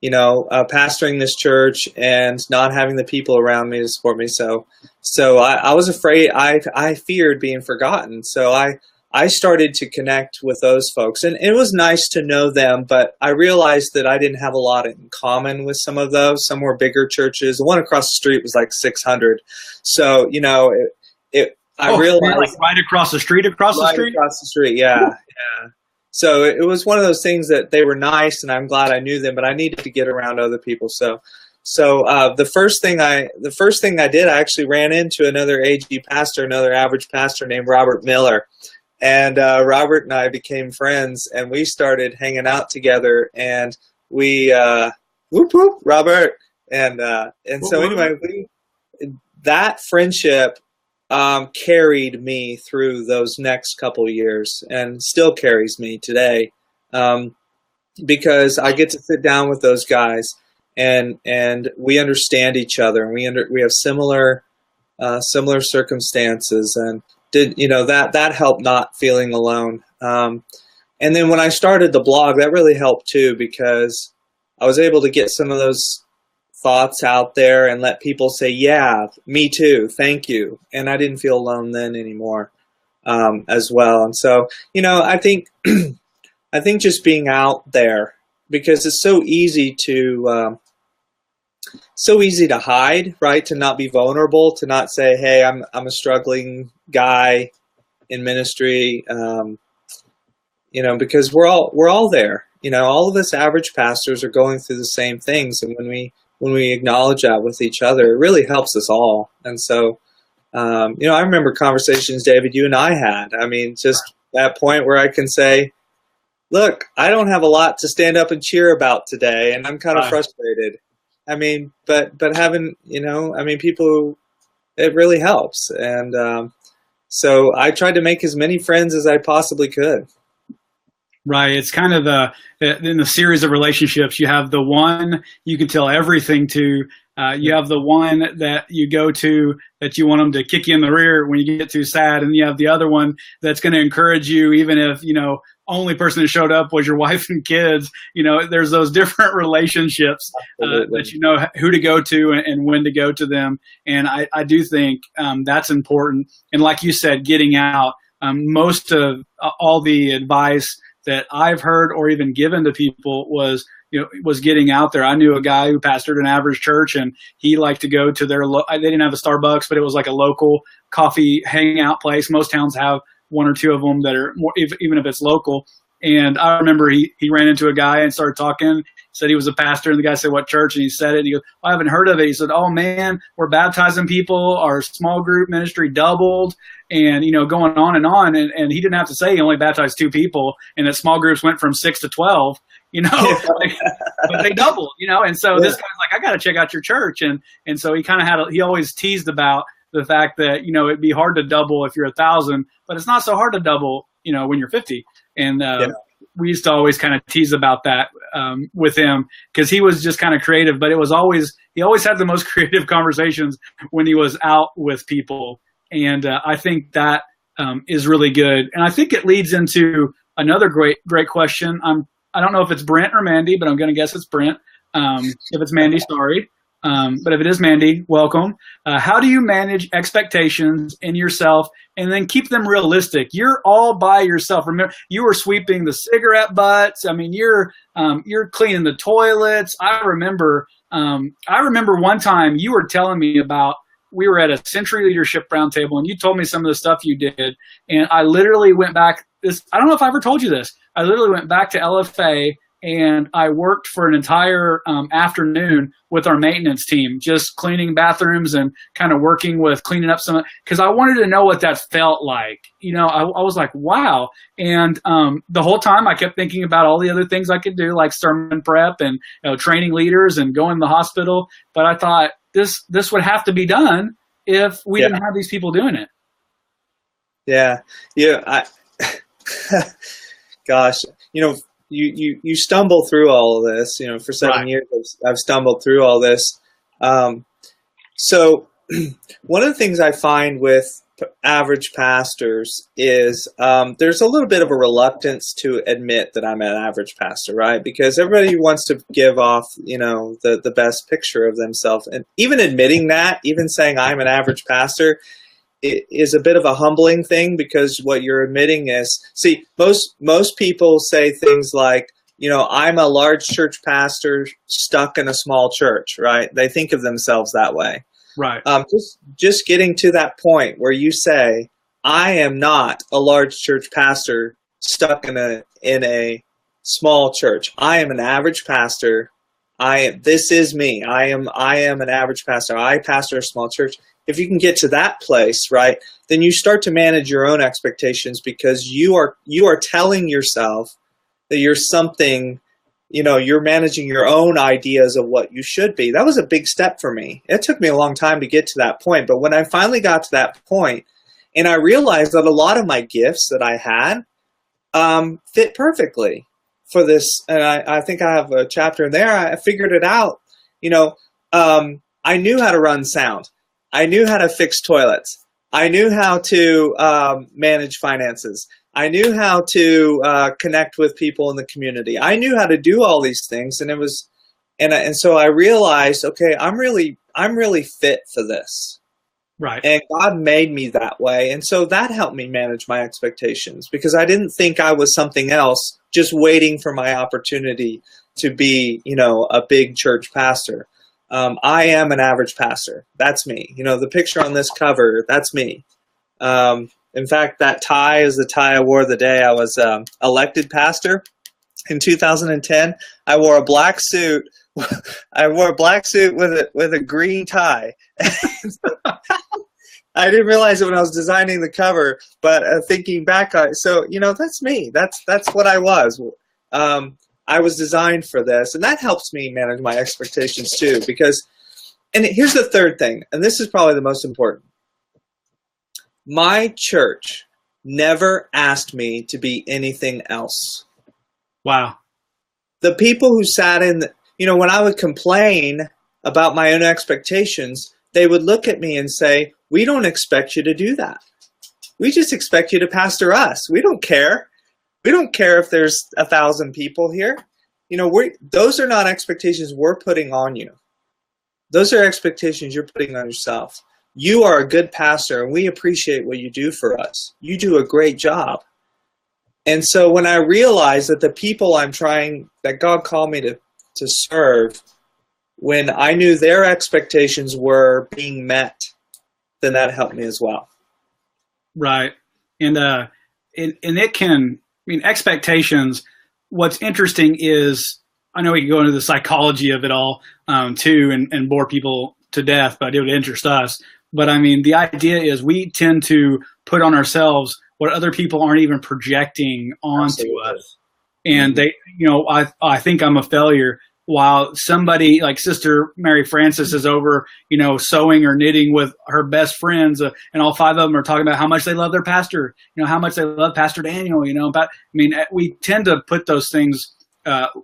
Pastoring this church and not having the people around me to support me. So I was afraid. I feared being forgotten. So I started to connect with those folks, and it was nice to know them, but I realized that I didn't have a lot in common with some of those. Some were bigger churches. The one across the street was like 600. So, I realized, like right across the street, across the street. Yeah. So it was one of those things that they were nice, and I'm glad I knew them, but I needed to get around other people. So the first thing I did, I actually ran into another AG pastor, another average pastor named Robert Miller. And Robert and I became friends, and we started hanging out together. And we, whoop whoop, Robert. And so anyway, that friendship carried me through those next couple years, and still carries me today, because I get to sit down with those guys, and we understand each other, and we have similar circumstances, and that helped not feeling alone. And then when I started the blog, that really helped too, because I was able to get some of those thoughts out there and let people say, yeah, me too, thank you. And I didn't feel alone then anymore, as well. And so, I think just being out there, because it's so easy to hide, right? To not be vulnerable, to not say, hey, I'm a struggling guy in ministry, because we're all there. All of us average pastors are going through the same things, and when we acknowledge that with each other, it really helps us all. And so, I remember conversations, David, you and I had. I mean, just that point where I can say, look, I don't have a lot to stand up and cheer about today, and I'm kind of frustrated. I mean, but having, people, it really helps. And so I tried to make as many friends as I possibly could. Right. It's kind of in the series of relationships, you have the one you can tell everything to. You have the one that you go to that you want them to kick you in the rear when you get too sad. And you have the other one that's going to encourage you, even if, only person that showed up was your wife and kids. There's those different relationships that you know who to go to and when to go to them. And I do think that's important. And like you said, getting out, most of all the advice that I've heard or even given to people was getting out there. I knew a guy who pastored an average church, and he liked to go to their they didn't have a Starbucks, but it was like a local coffee hangout place. Most towns have one or two of them that are more, even if it's local. And I remember he ran into a guy and started talking, said he was a pastor, and the guy said, what church? And he said it, and he goes, I haven't heard of it. He said, oh man, we're baptizing people. Our small group ministry doubled, and, going on. And he didn't have to say he only baptized 2 people, and that small groups went from 6 to 12, but they doubled, and so this guy's like, I got to check out your church. And so he kind of he always teased about the fact that, it'd be hard to double if you're 1,000, but it's not so hard to double, when you're 50. And we used to always kind of tease about that with him, because he was just kind of creative, but he always had the most creative conversations when he was out with people. And I think that is really good. And I think it leads into another great question. I don't know if it's Brent or Mandy, but I'm going to guess it's Brent. If it's Mandy, sorry. But if it is Mandy, welcome. How do you manage expectations in yourself and then keep them realistic? You're all by yourself. Remember, you were sweeping the cigarette butts. I mean, you're cleaning the toilets. I remember one time you were telling me about, we were at a Century Leadership Roundtable, and you told me some of the stuff you did, and I literally went back. I don't know if I ever told you this. I literally went back to LFA, and I worked for an entire afternoon with our maintenance team, just cleaning bathrooms and kind of working with cleaning up some, because I wanted to know what that felt like. I was like, wow. And the whole time I kept thinking about all the other things I could do, like sermon prep and training leaders and going to the hospital. But I thought this would have to be done if we didn't have these people doing it. Yeah. Gosh, you stumble through all of this. For 7 years, I've stumbled through all this. So one of the things I find with average pastors is there's a little bit of a reluctance to admit that I'm an average pastor, right? Because everybody wants to give off, the best picture of themselves. And even admitting that, even saying I'm an average pastor, it is a bit of a humbling thing, because what you're admitting is, see, most people say things like, I'm a large church pastor stuck in a small church, right? They think of themselves that way. Right. Just getting to that point where you say, I am not a large church pastor stuck in a small church. I am an average pastor. This is me. I am an average pastor. I pastor a small church. If you can get to that place, right, then you start to manage your own expectations, because you are telling yourself that you're something. You're managing your own ideas of what you should be. That was a big step for me. It took me a long time to get to that point. But when I finally got to that point, and I realized that a lot of my gifts that I had fit perfectly for this, and I think I have a chapter in there, I figured it out. I knew how to run sound. I knew how to fix toilets. I knew how to manage finances. I knew how to connect with people in the community. I knew how to do all these things, and so I realized, okay, I'm really fit for this. Right. And God made me that way, and so that helped me manage my expectations, because I didn't think I was something else, just waiting for my opportunity to be, a big church pastor. I am an average pastor. That's me. The picture on this cover, that's me. In fact, that tie is the tie I wore the day I was elected pastor in 2010. I wore a black suit. I wore a black suit with a green tie. I didn't realize it when I was designing the cover, but thinking back, so that's me. That's what I was. I was designed for this, and that helps me manage my expectations too. And here's the third thing, and this is probably the most important. My church never asked me to be anything else. Wow. The people who sat in, when I would complain about my own expectations, they would look at me and say, we don't expect you to do that. We just expect you to pastor us. We don't care. We don't care if there's 1,000 people here. Those are not expectations we're putting on you. Those are expectations you're putting on yourself. You are a good pastor, and we appreciate what you do for us. You do a great job. And so when I realized that the people that God called me to serve, when I knew their expectations were being met, then that helped me as well. Right. And it can, expectations, what's interesting is, I know we can go into the psychology of it all too, and bore people to death, but it would interest us. But the idea is we tend to put on ourselves what other people aren't even projecting onto us. And they, I think I'm a failure, while somebody like Sister Mary Frances is over, sewing or knitting with her best friends, and all 5 of them are talking about how much they love their pastor, how much they love Pastor Daniel, but we tend to put those things,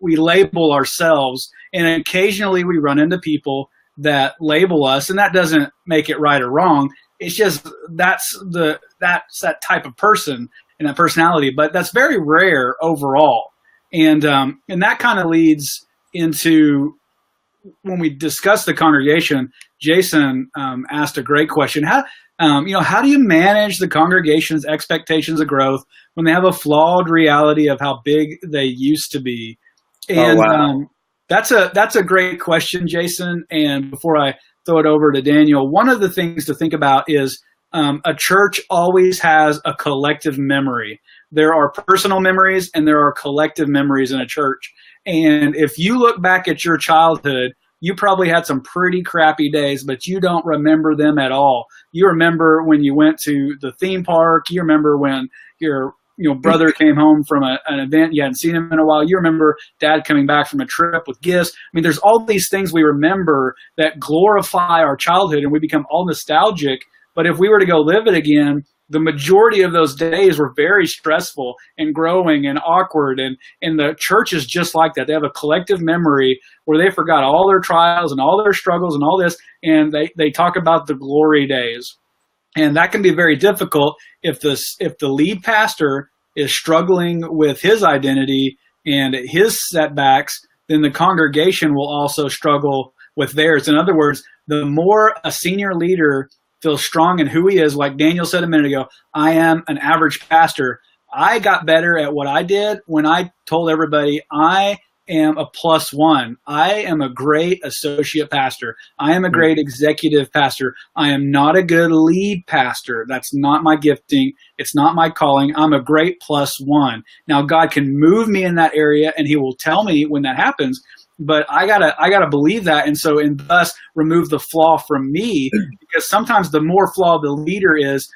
we label ourselves, and occasionally we run into people that label us, and that doesn't make it right or wrong. It's just that's that type of person and that personality, but that's very rare overall. And that kind of leads into, when we discuss the congregation, Jason asked a great question. How do you manage the congregation's expectations of growth when they have a flawed reality of how big they used to be? And that's a great question, Jason. And before I throw it over to Daniel, one of the things to think about is a church always has a collective memory. There are personal memories and there are collective memories in a church. And if you look back at your childhood, you probably had some pretty crappy days, but you don't remember them at all. You remember when you went to the theme park. You remember when your brother came home from an event. You hadn't seen him in a while. You remember Dad coming back from a trip with gifts. There's all these things we remember that glorify our childhood, and we become all nostalgic. But if we were to go live it again, the majority of those days were very stressful and growing and awkward. And the church is just like that. They have a collective memory where they forgot all their trials and all their struggles and all this, and they talk about the glory days. And that can be very difficult if the lead pastor is struggling with his identity and his setbacks, then the congregation will also struggle with theirs. In other words, the more a senior leader feels strong in who he is, like Daniel said a minute ago, I am an average pastor. I got better at what I did when I told everybody I am a +1. I am a great associate pastor. I am a great executive pastor. I am not a good lead pastor. That's not my gifting. It's not my calling. I'm a great +1. Now God can move me in that area, and he will tell me when that happens. But I gotta believe that, and so and thus remove the flaw from me, because sometimes the more flawed the leader is,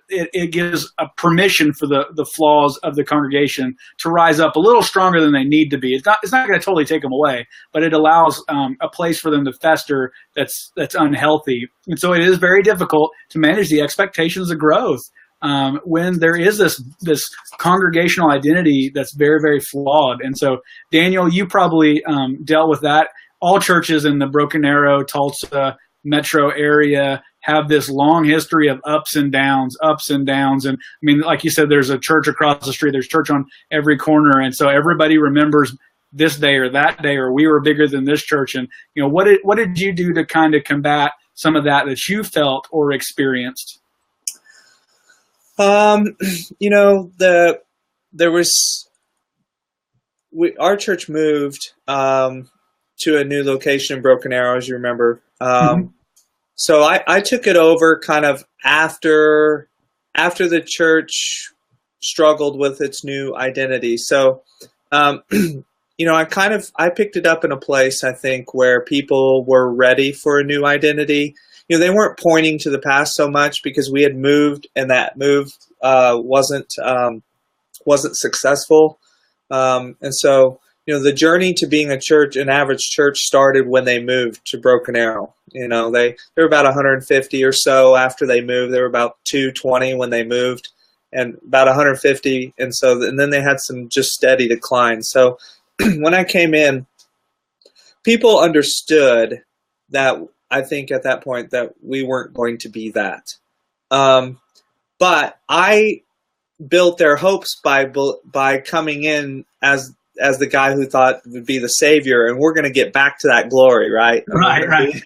it gives a permission for the flaws of the congregation to rise up a little stronger than they need to be. It's not going to totally take them away, but it allows a place for them to fester that's unhealthy. And so it is very difficult to manage the expectations of growth when there is this congregational identity that's very, very flawed. And so, Daniel, you probably dealt with that. All churches in the Broken Arrow, Tulsa metro area have this long history of ups and downs. And I mean, like you said, there's a church across the street, there's church on every corner. And so everybody remembers this day or that day, or we were bigger than this church. And, you know, what did you do to kind of combat some of that you felt or experienced? You know, our church moved, to a new location in Broken Arrow, as you remember. So I took it over kind of after the church struggled with its new identity. So, you know, I picked it up in a place, I think, where people were ready for a new identity. You know, they weren't pointing to the past so much because we had moved, and that move wasn't successful. And so, you know, the journey to being an average church started when they moved to Broken Arrow. You know, they were about 150 or so after they moved. They were about 220 when they moved, and about 150. And then they had some just steady decline. So when I came in, people understood that, I think at that point, that we weren't going to be that. But I built their hopes by coming in as the guy who thought would be the savior, and we're going to get back to that glory, right? Right.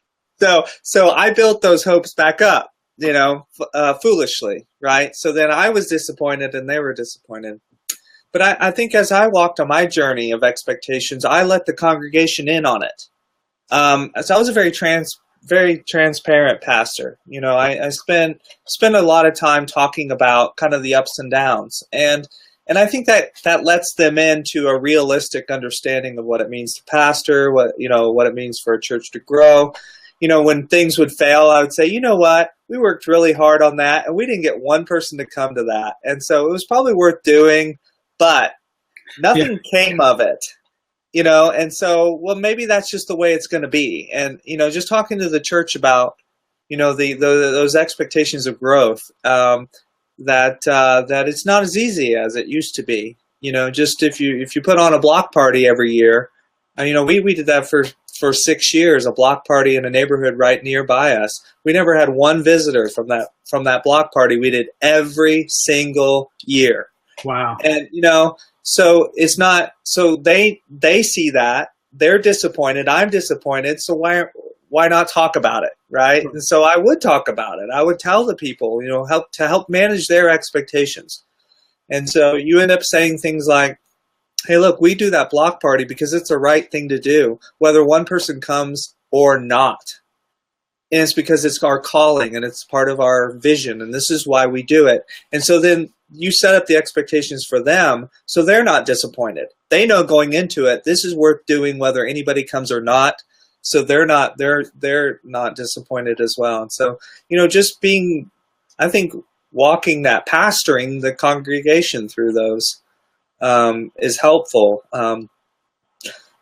So I built those hopes back up, you know, foolishly, right? So then I was disappointed, and they were disappointed. But I think as I walked on my journey of expectations, I let the congregation in on it. So I was a very transparent pastor. You know, I spent a lot of time talking about kind of the ups and downs, and I think that lets them into a realistic understanding of what it means to pastor, what it means for a church to grow. You know, when things would fail, I would say, you know what, we worked really hard on that, and we didn't get one person to come to that. And so it was probably worth doing, but nothing came of it, you know. And so, well, maybe that's just the way it's going to be. And, you know, just talking to the church about, you know, those expectations of growth, that it's not as easy as it used to be. You know, just if you put on a block party every year, and, you know, we did that for 6 years, a block party in a neighborhood right nearby us. We never had one visitor from that block party. We did every single year. Wow. And, you know, so it's not, so they see that, they're disappointed, I'm disappointed, so why not talk about it, right? And so I would talk about it. I would tell the people, you know, help manage their expectations. And so you end up saying things like, hey, look, we do that block party because it's the right thing to do, whether one person comes or not. And it's because it's our calling and it's part of our vision, and this is why we do it. And so then you set up the expectations for them so they're not disappointed. They know going into it, this is worth doing whether anybody comes or not. So they're not disappointed as well. And so, you know, just being, I think, walking that, pastoring the congregation through those is helpful.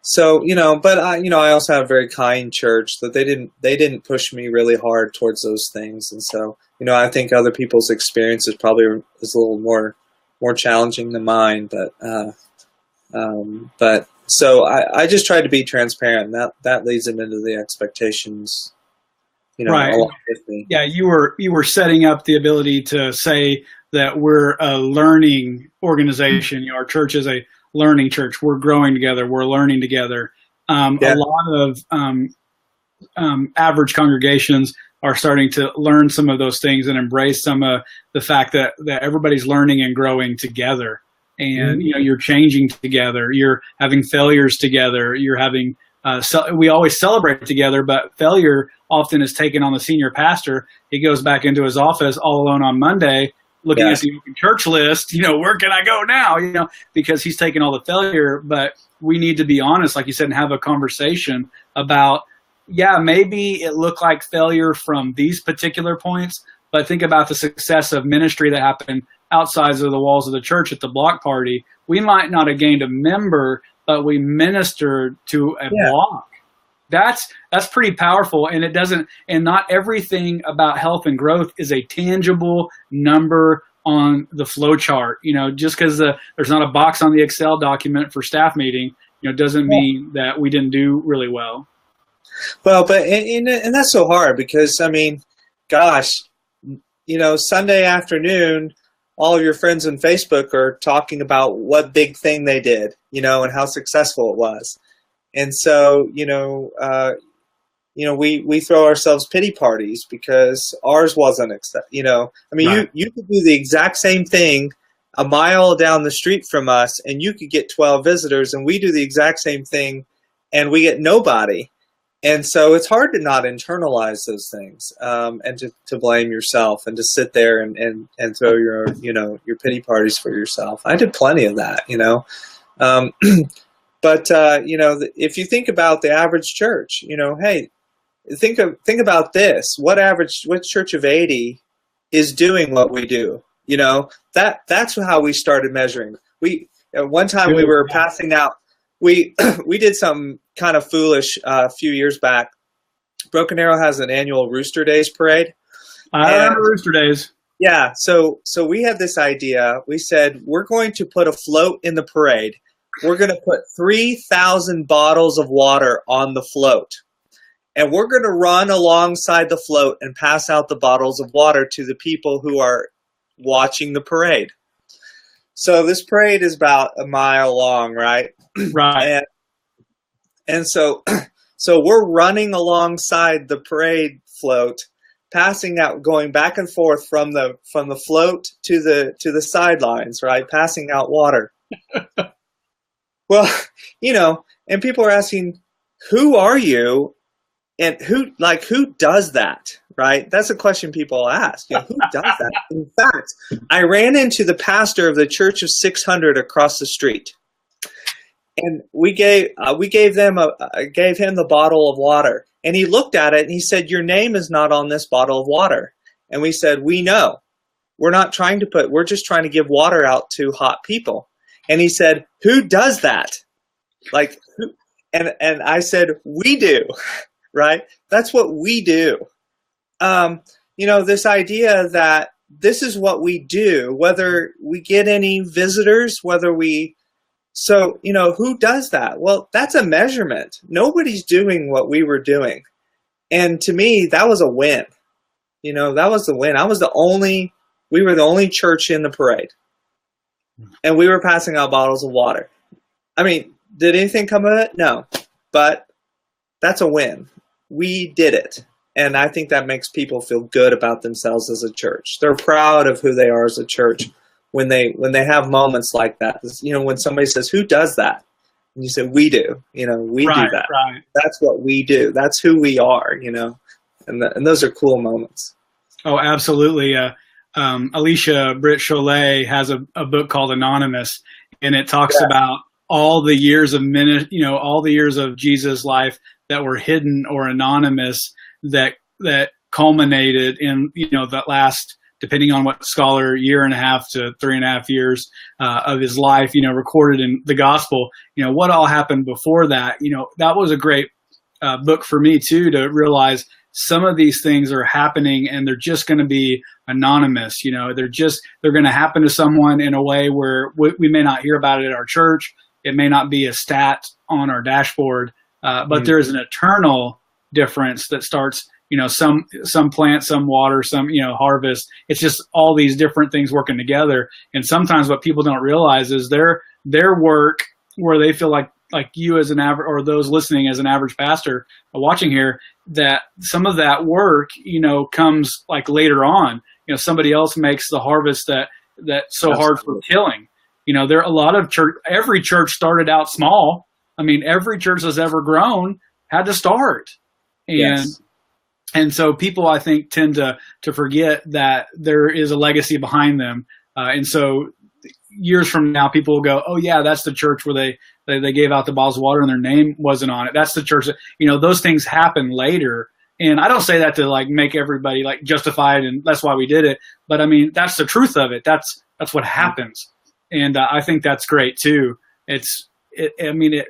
So, you know, but I also have a very kind church that they didn't push me really hard towards those things. And so I think other people's experience is probably is a little more challenging than mine, but so I just tried to be transparent. That leads them into the expectations, right. along with me. Yeah, you were setting up the ability to say that we're a learning organization. Our church is a learning church. We're growing together. We're learning together. A lot of average congregations are starting to learn some of those things and embrace some of the fact that everybody's learning and growing together. And, you're changing together. You're having failures together. You're having, we always celebrate together, but failure often is taken on the senior pastor. He goes back into his office all alone on Monday, looking at the open church list, where can I go now? Because he's taken all the failure. But we need to be honest, like you said, and have a conversation about, maybe it looked like failure from these particular points, but think about the success of ministry that happened outside of the walls of the church at the block party. We might not have gained a member, but we ministered to a block. That's pretty powerful. And and not everything about health and growth is a tangible number on the flow chart. Just because there's not a box on the Excel document for staff meeting, doesn't mean that we didn't do really well. Well, but and that's so hard because, gosh, Sunday afternoon, all of your friends on Facebook are talking about what big thing they did, and how successful it was. And so, we throw ourselves pity parties because ours wasn't, right. you could do the exact same thing a mile down the street from us and you could get 12 visitors, and we do the exact same thing and we get nobody. And so it's hard to not internalize those things, and to blame yourself and to sit there and throw your pity parties for yourself. I did plenty of that, but if you think about the average church, hey, think about this. What church of 80 is doing what we do? That's how we started measuring. At one time we were passing out. We did something kind of foolish a few years back. Broken Arrow has an annual Rooster Days parade. I remember Rooster Days. Yeah, so we had this idea. We said, we're going to put a float in the parade. We're going to put 3,000 bottles of water on the float. And we're going to run alongside the float and pass out the bottles of water to the people who are watching the parade. So this parade is about a mile long, right? Right. And so we're running alongside the parade float, passing out, going back and forth from the float to the sidelines, right? Passing out water. Well, and people are asking, who are you? And who does that, right? That's a question people ask. Who does that? In fact, I ran into the pastor of the Church of 600 across the street. And we gave him the bottle of water, and he looked at it and he said, "Your name is not on this bottle of water." And we said, "We know. We're just trying to give water out to hot people." And he said, "Who does that?" Who? And I said, "We do." Right? That's what we do. This idea that this is what we do, whether we get any visitors, who does that? Well, that's a measurement. Nobody's doing what we were doing. And to me, that was a win. That was the win. We were the only church in the parade. And we were passing out bottles of water. Did anything come of it? No. But that's a win. We did it. And I think that makes people feel good about themselves as a church. They're proud of who they are as a church when they have moments like that. When somebody says, "Who does that?" And you say, "We do." We do that. Right. That's what we do. That's who we are, and those are cool moments. Oh, absolutely. Alicia Britt Cholet has a book called Anonymous, and it talks about all the years of all the years of Jesus' life that were hidden or anonymous that culminated in that last, depending on what scholar, 1.5 to 3.5 years of his life, recorded in the gospel. What all happened before that. That was a great book for me too, to realize some of these things are happening and they're just going to be anonymous. They're going to happen to someone in a way where we may not hear about it at our church. It may not be a stat on our dashboard, but there's an eternal difference that starts, some plant, some water, some, harvest. It's just all these different things working together. And sometimes what people don't realize is their work, where they feel like you as an average, or those listening as an average pastor watching here, that some of that work, comes like later on. Somebody else makes the harvest that's so hard for killing. There are a lot of every church started out small. I mean, every church that's ever grown had to start. And so people, I think, tend to forget that there is a legacy behind them. And so years from now, people will go, oh yeah, that's the church where they gave out the bottles of water and their name wasn't on it. That's the church that, those things happen later. And I don't say that to like make everybody like justified and that's why we did it. But I mean, that's the truth of it. That's what happens. And I think that's great too. It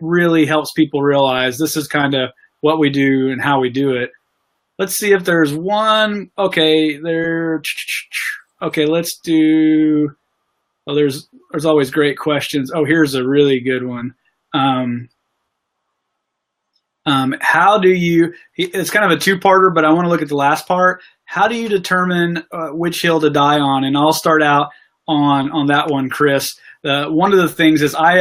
really helps people realize this is kind of what we do and how we do it. Let's see if there's one. Okay, let's do. Oh, there's always great questions. Oh, here's a really good one. How do you? It's kind of a two-parter, but I want to look at the last part. How do you determine which hill to die on? And I'll start out on that one, Chris. One of the things is I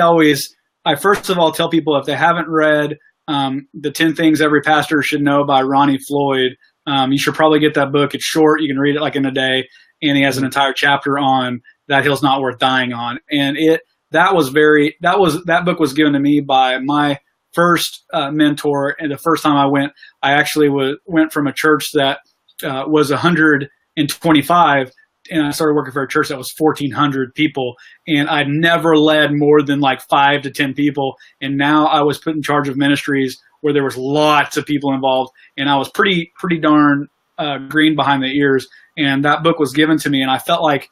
first of all tell people, if they haven't read the 10 Things Every Pastor Should Know by Ronnie Floyd, you should probably get that book. It's short. You can read it like in a day. And he has an entire chapter on that hill's not worth dying on. And that book was given to me by my first mentor. And the first time I went, I actually went from a church that was 125, and I started working for a church that was 1,400 people, and I'd never led more than like 5 to 10 people. And now I was put in charge of ministries where there was lots of people involved, and I was pretty darn green behind the ears. And that book was given to me, and I felt like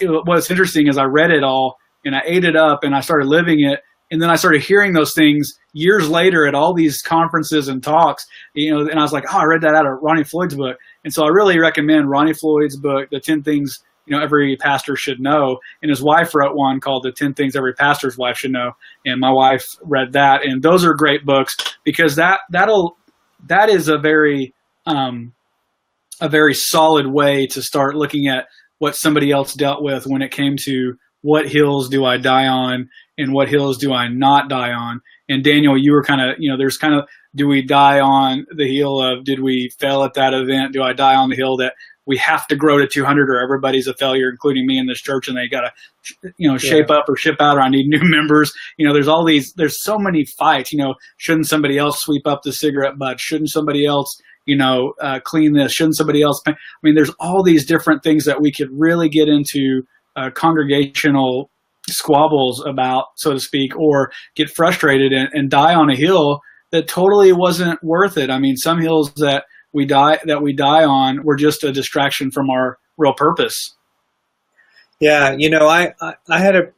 what's interesting is I read it all and I ate it up and I started living it. And then I started hearing those things years later at all these conferences and talks, and I was like, oh, I read that out of Ronnie Floyd's book. And so I really recommend Ronnie Floyd's book, The 10 Things Every Pastor Should Know. And his wife wrote one called The 10 Things Every Pastor's Wife Should Know. And my wife read that. And those are great books because that is a very solid way to start looking at what somebody else dealt with when it came to what hills do I die on and what hills do I not die on. And Daniel, you were kind of, there's kind of, do we die on the hill of, did we fail at that event? Do I die on the hill that we have to grow to 200 or everybody's a failure, including me in this church, and they got to, shape up or ship out, or I need new members. There's so many fights, shouldn't somebody else sweep up the cigarette butt? Shouldn't somebody else, clean this? Shouldn't somebody else? I mean, there's all these different things that we could really get into congregational squabbles about, so to speak, or get frustrated and die on a hill that totally wasn't worth it. I mean, some hills that we die on were just a distraction from our real purpose. Yeah, I had a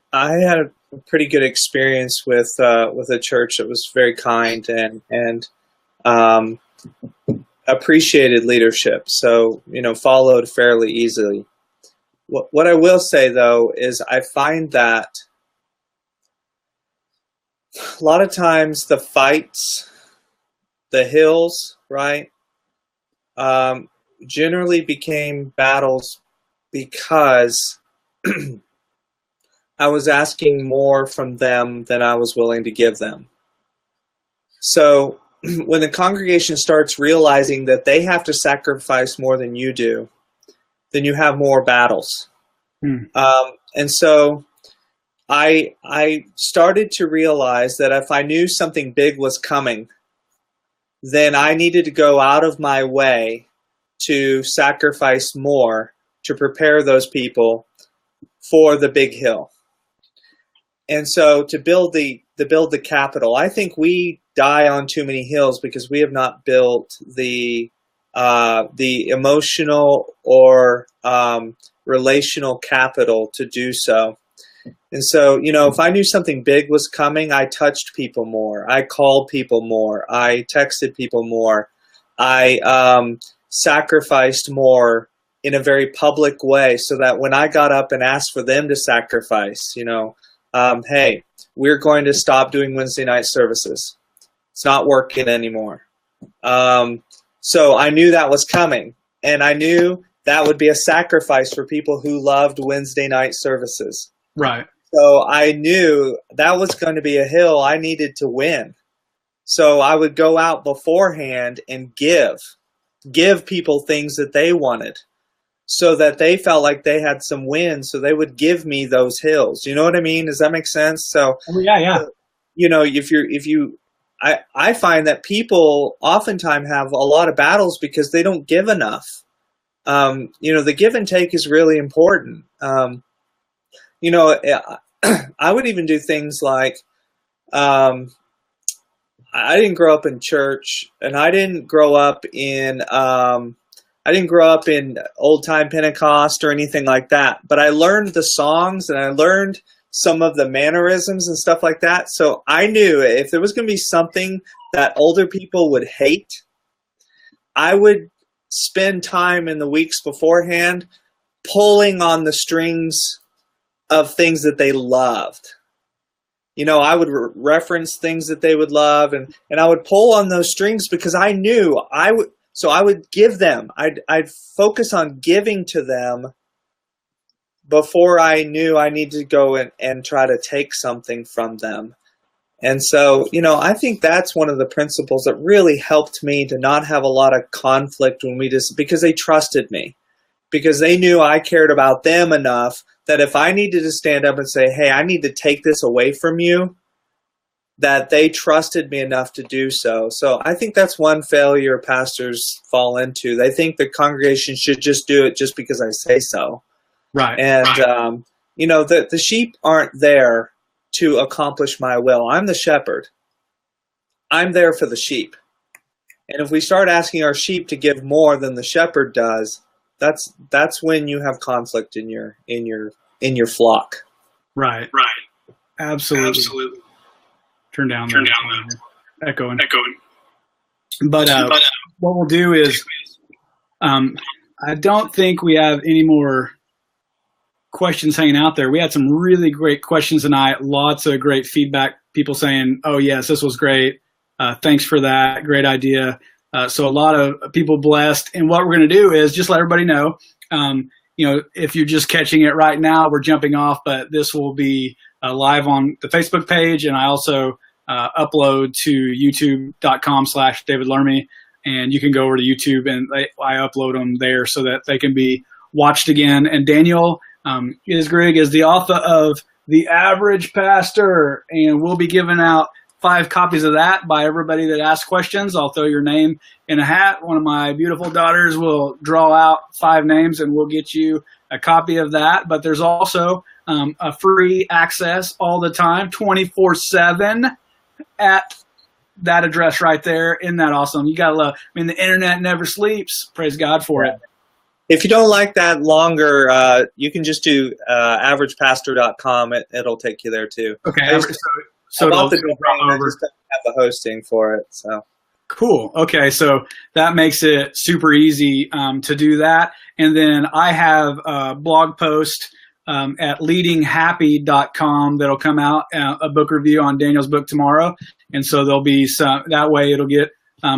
pretty good experience with a church that was very kind and appreciated leadership. So followed fairly easily. What I will say, though, is I find that a lot of times the fights, the hills, right, generally became battles because I was asking more from them than I was willing to give them. So when the congregation starts realizing that they have to sacrifice more than you do, then you have more battles. And so I started to realize that if I knew something big was coming, then I needed to go out of my way to sacrifice more to prepare those people for the big hill. And so to build the capital, I think we die on too many hills because we have not built the emotional or relational capital to do so. And so, if I knew something big was coming, I touched people more. I called people more. I texted people more. I sacrificed more in a very public way, so that when I got up and asked for them to sacrifice, hey, we're going to stop doing Wednesday night services. It's not working anymore. So I knew that was coming, and I knew that would be a sacrifice for people who loved Wednesday night services. Right. So I knew that was going to be a hill I needed to win. So I would go out beforehand and give people things that they wanted, so that they felt like they had some wins. So they would give me those hills. You know what I mean? Does that make sense? So yeah. I find that people oftentimes have a lot of battles because they don't give enough. The give and take is really important. I would even do things like, I didn't grow up in church, and I didn't grow up in old time Pentecost or anything like that. But I learned the songs, and I learned some of the mannerisms and stuff like that. So I knew if there was going to be something that older people would hate, I would spend time in the weeks beforehand pulling on the strings of things that they loved. I would reference things that they would love, and I would pull on those strings because I knew I would. So I would give them. I'd focus on giving to them before I knew I needed to go and try to take something from them. And so, I think that's one of the principles that really helped me to not have a lot of conflict because they trusted me, because they knew I cared about them enough that if I needed to stand up and say, hey, I need to take this away from you, that they trusted me enough to do so. So I think that's one failure pastors fall into. They think the congregation should just do it just because I say so. Right. And, the sheep aren't there to accomplish my will. I'm the shepherd. I'm there for the sheep. And if we start asking our sheep to give more than the shepherd does, that's when you have conflict in your flock. Right. Absolutely. Turn down. Echoing. But what we'll do is, I don't think we have any more questions hanging out there. We had some really great questions tonight. Lots of great feedback. People saying, "Oh yes, this was great. Thanks for that. Great idea." So a lot of people blessed. And what we're going to do is just let everybody know. If you're just catching it right now, we're jumping off, but this will be live on the Facebook page, and I also upload to youtube.com/David Lermy, and you can go over to YouTube and I upload them there so that they can be watched again. And Daniel Isgrigg is the author of The Average Pastor, and we'll be giving out 5 copies of that by everybody that asks questions. I'll throw your name in a hat. One of my beautiful daughters will draw out 5 names, and we'll get you a copy of that. But there's also a free access all the time, 24/7 at that address right there. Isn't that awesome? You gotta love. The internet never sleeps. Praise God for it. If you don't like that longer, you can just do averagepastor.com. It'll take you there too. Okay. So I just don't have the hosting for it. So cool. Okay, so that makes it super easy to do that. And then I have a blog post at leadinghappy.com that'll come out, a book review on Daniel's book tomorrow. And so there'll be some, that way it'll get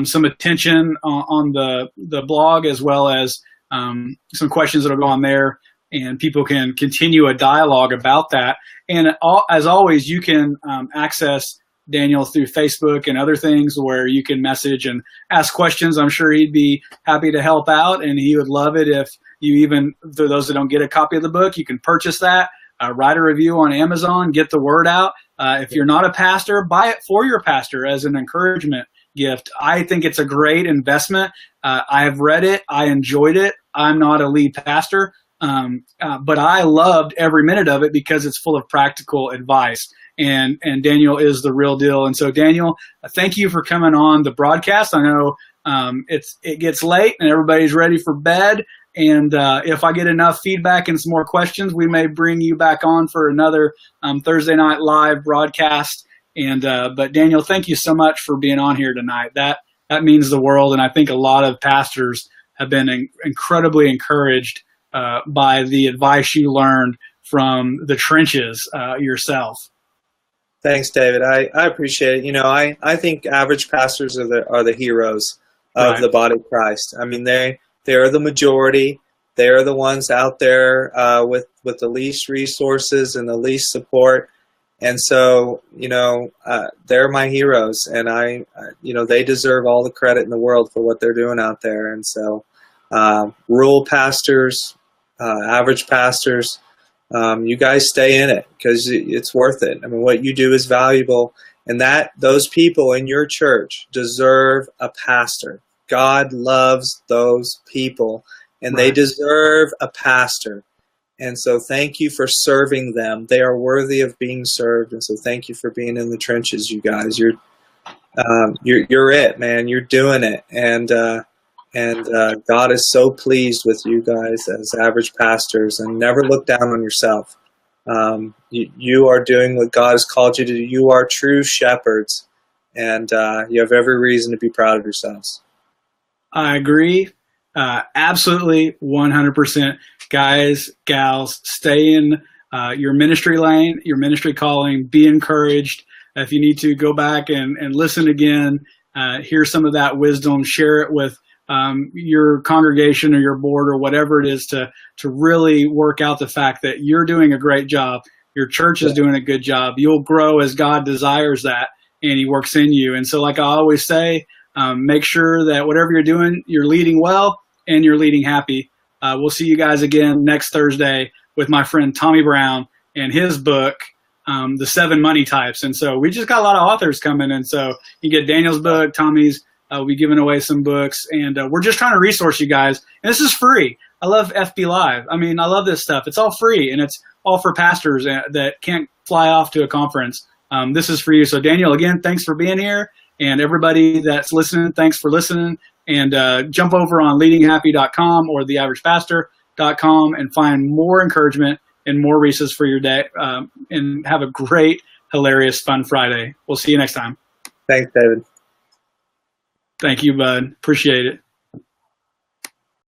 some attention on the blog, as well as some questions that'll go on there, and people can continue a dialogue about that. And as always, you can access Daniel through Facebook and other things where you can message and ask questions. I'm sure he'd be happy to help out, and he would love it if you, even for those that don't get a copy of the book, you can purchase that, write a review on Amazon, get the word out. If you're not a pastor, buy it for your pastor as an encouragement gift. I think it's a great investment. I have read it. I enjoyed it. I'm not a lead pastor, but I loved every minute of it because it's full of practical advice. And Daniel is the real deal. And so, Daniel, thank you for coming on the broadcast. I know it gets late and everybody's ready for bed. And if I get enough feedback and some more questions, we may bring you back on for another Thursday night live broadcast. And but Daniel, thank you so much for being on here tonight. That that means the world. And I think a lot of pastors have been incredibly encouraged by the advice you learned from the trenches yourself. Thanks, David. I appreciate it. You know, I think average pastors are the heroes of the body of Christ. I mean, they are the majority. They are the ones out there with the least resources and the least support. And so, you know, they're my heroes, and you know, they deserve all the credit in the world for what they're doing out there. And so, rural pastors, average pastors, you guys stay in it because it's worth it. I mean, what you do is valuable, and those people in your church deserve a pastor. God loves those people, and they deserve a pastor. And so thank you for serving them. They are worthy of being served. And so thank you for being in the trenches, you guys. You're it, man. You're doing it. And God is so pleased with you guys as average pastors, and never look down on yourself. You are doing what God has called you to do. You are true shepherds, and you have every reason to be proud of yourselves. I agree. Absolutely, 100%. Guys, gals, stay in your ministry lane, your ministry calling. Be encouraged. If you need to, go back and listen again, hear some of that wisdom, share it with your congregation or your board or whatever it is to really work out the fact that you're doing a great job. Your church is doing a good job. You'll grow as God desires that, and He works in you. And so, like I always say, make sure that whatever you're doing, you're leading well and you're leading happy. We'll see you guys again next Thursday with my friend Tommy Brown and his book, The 7 Money Types. And so we just got a lot of authors coming. And so you get Daniel's book, Tommy's, we'll be giving away some books. And we're just trying to resource you guys. And this is free. I love FB Live. I mean, I love this stuff. It's all free, and it's all for pastors that can't fly off to a conference. This is for you. So Daniel, again, thanks for being here. And everybody that's listening, thanks for listening. And jump over on leadinghappy.com or theaveragepastor.com and find more encouragement and more resources for your day. And have a great, hilarious, fun Friday. We'll see you next time. Thanks, David. Thank you, bud. Appreciate it.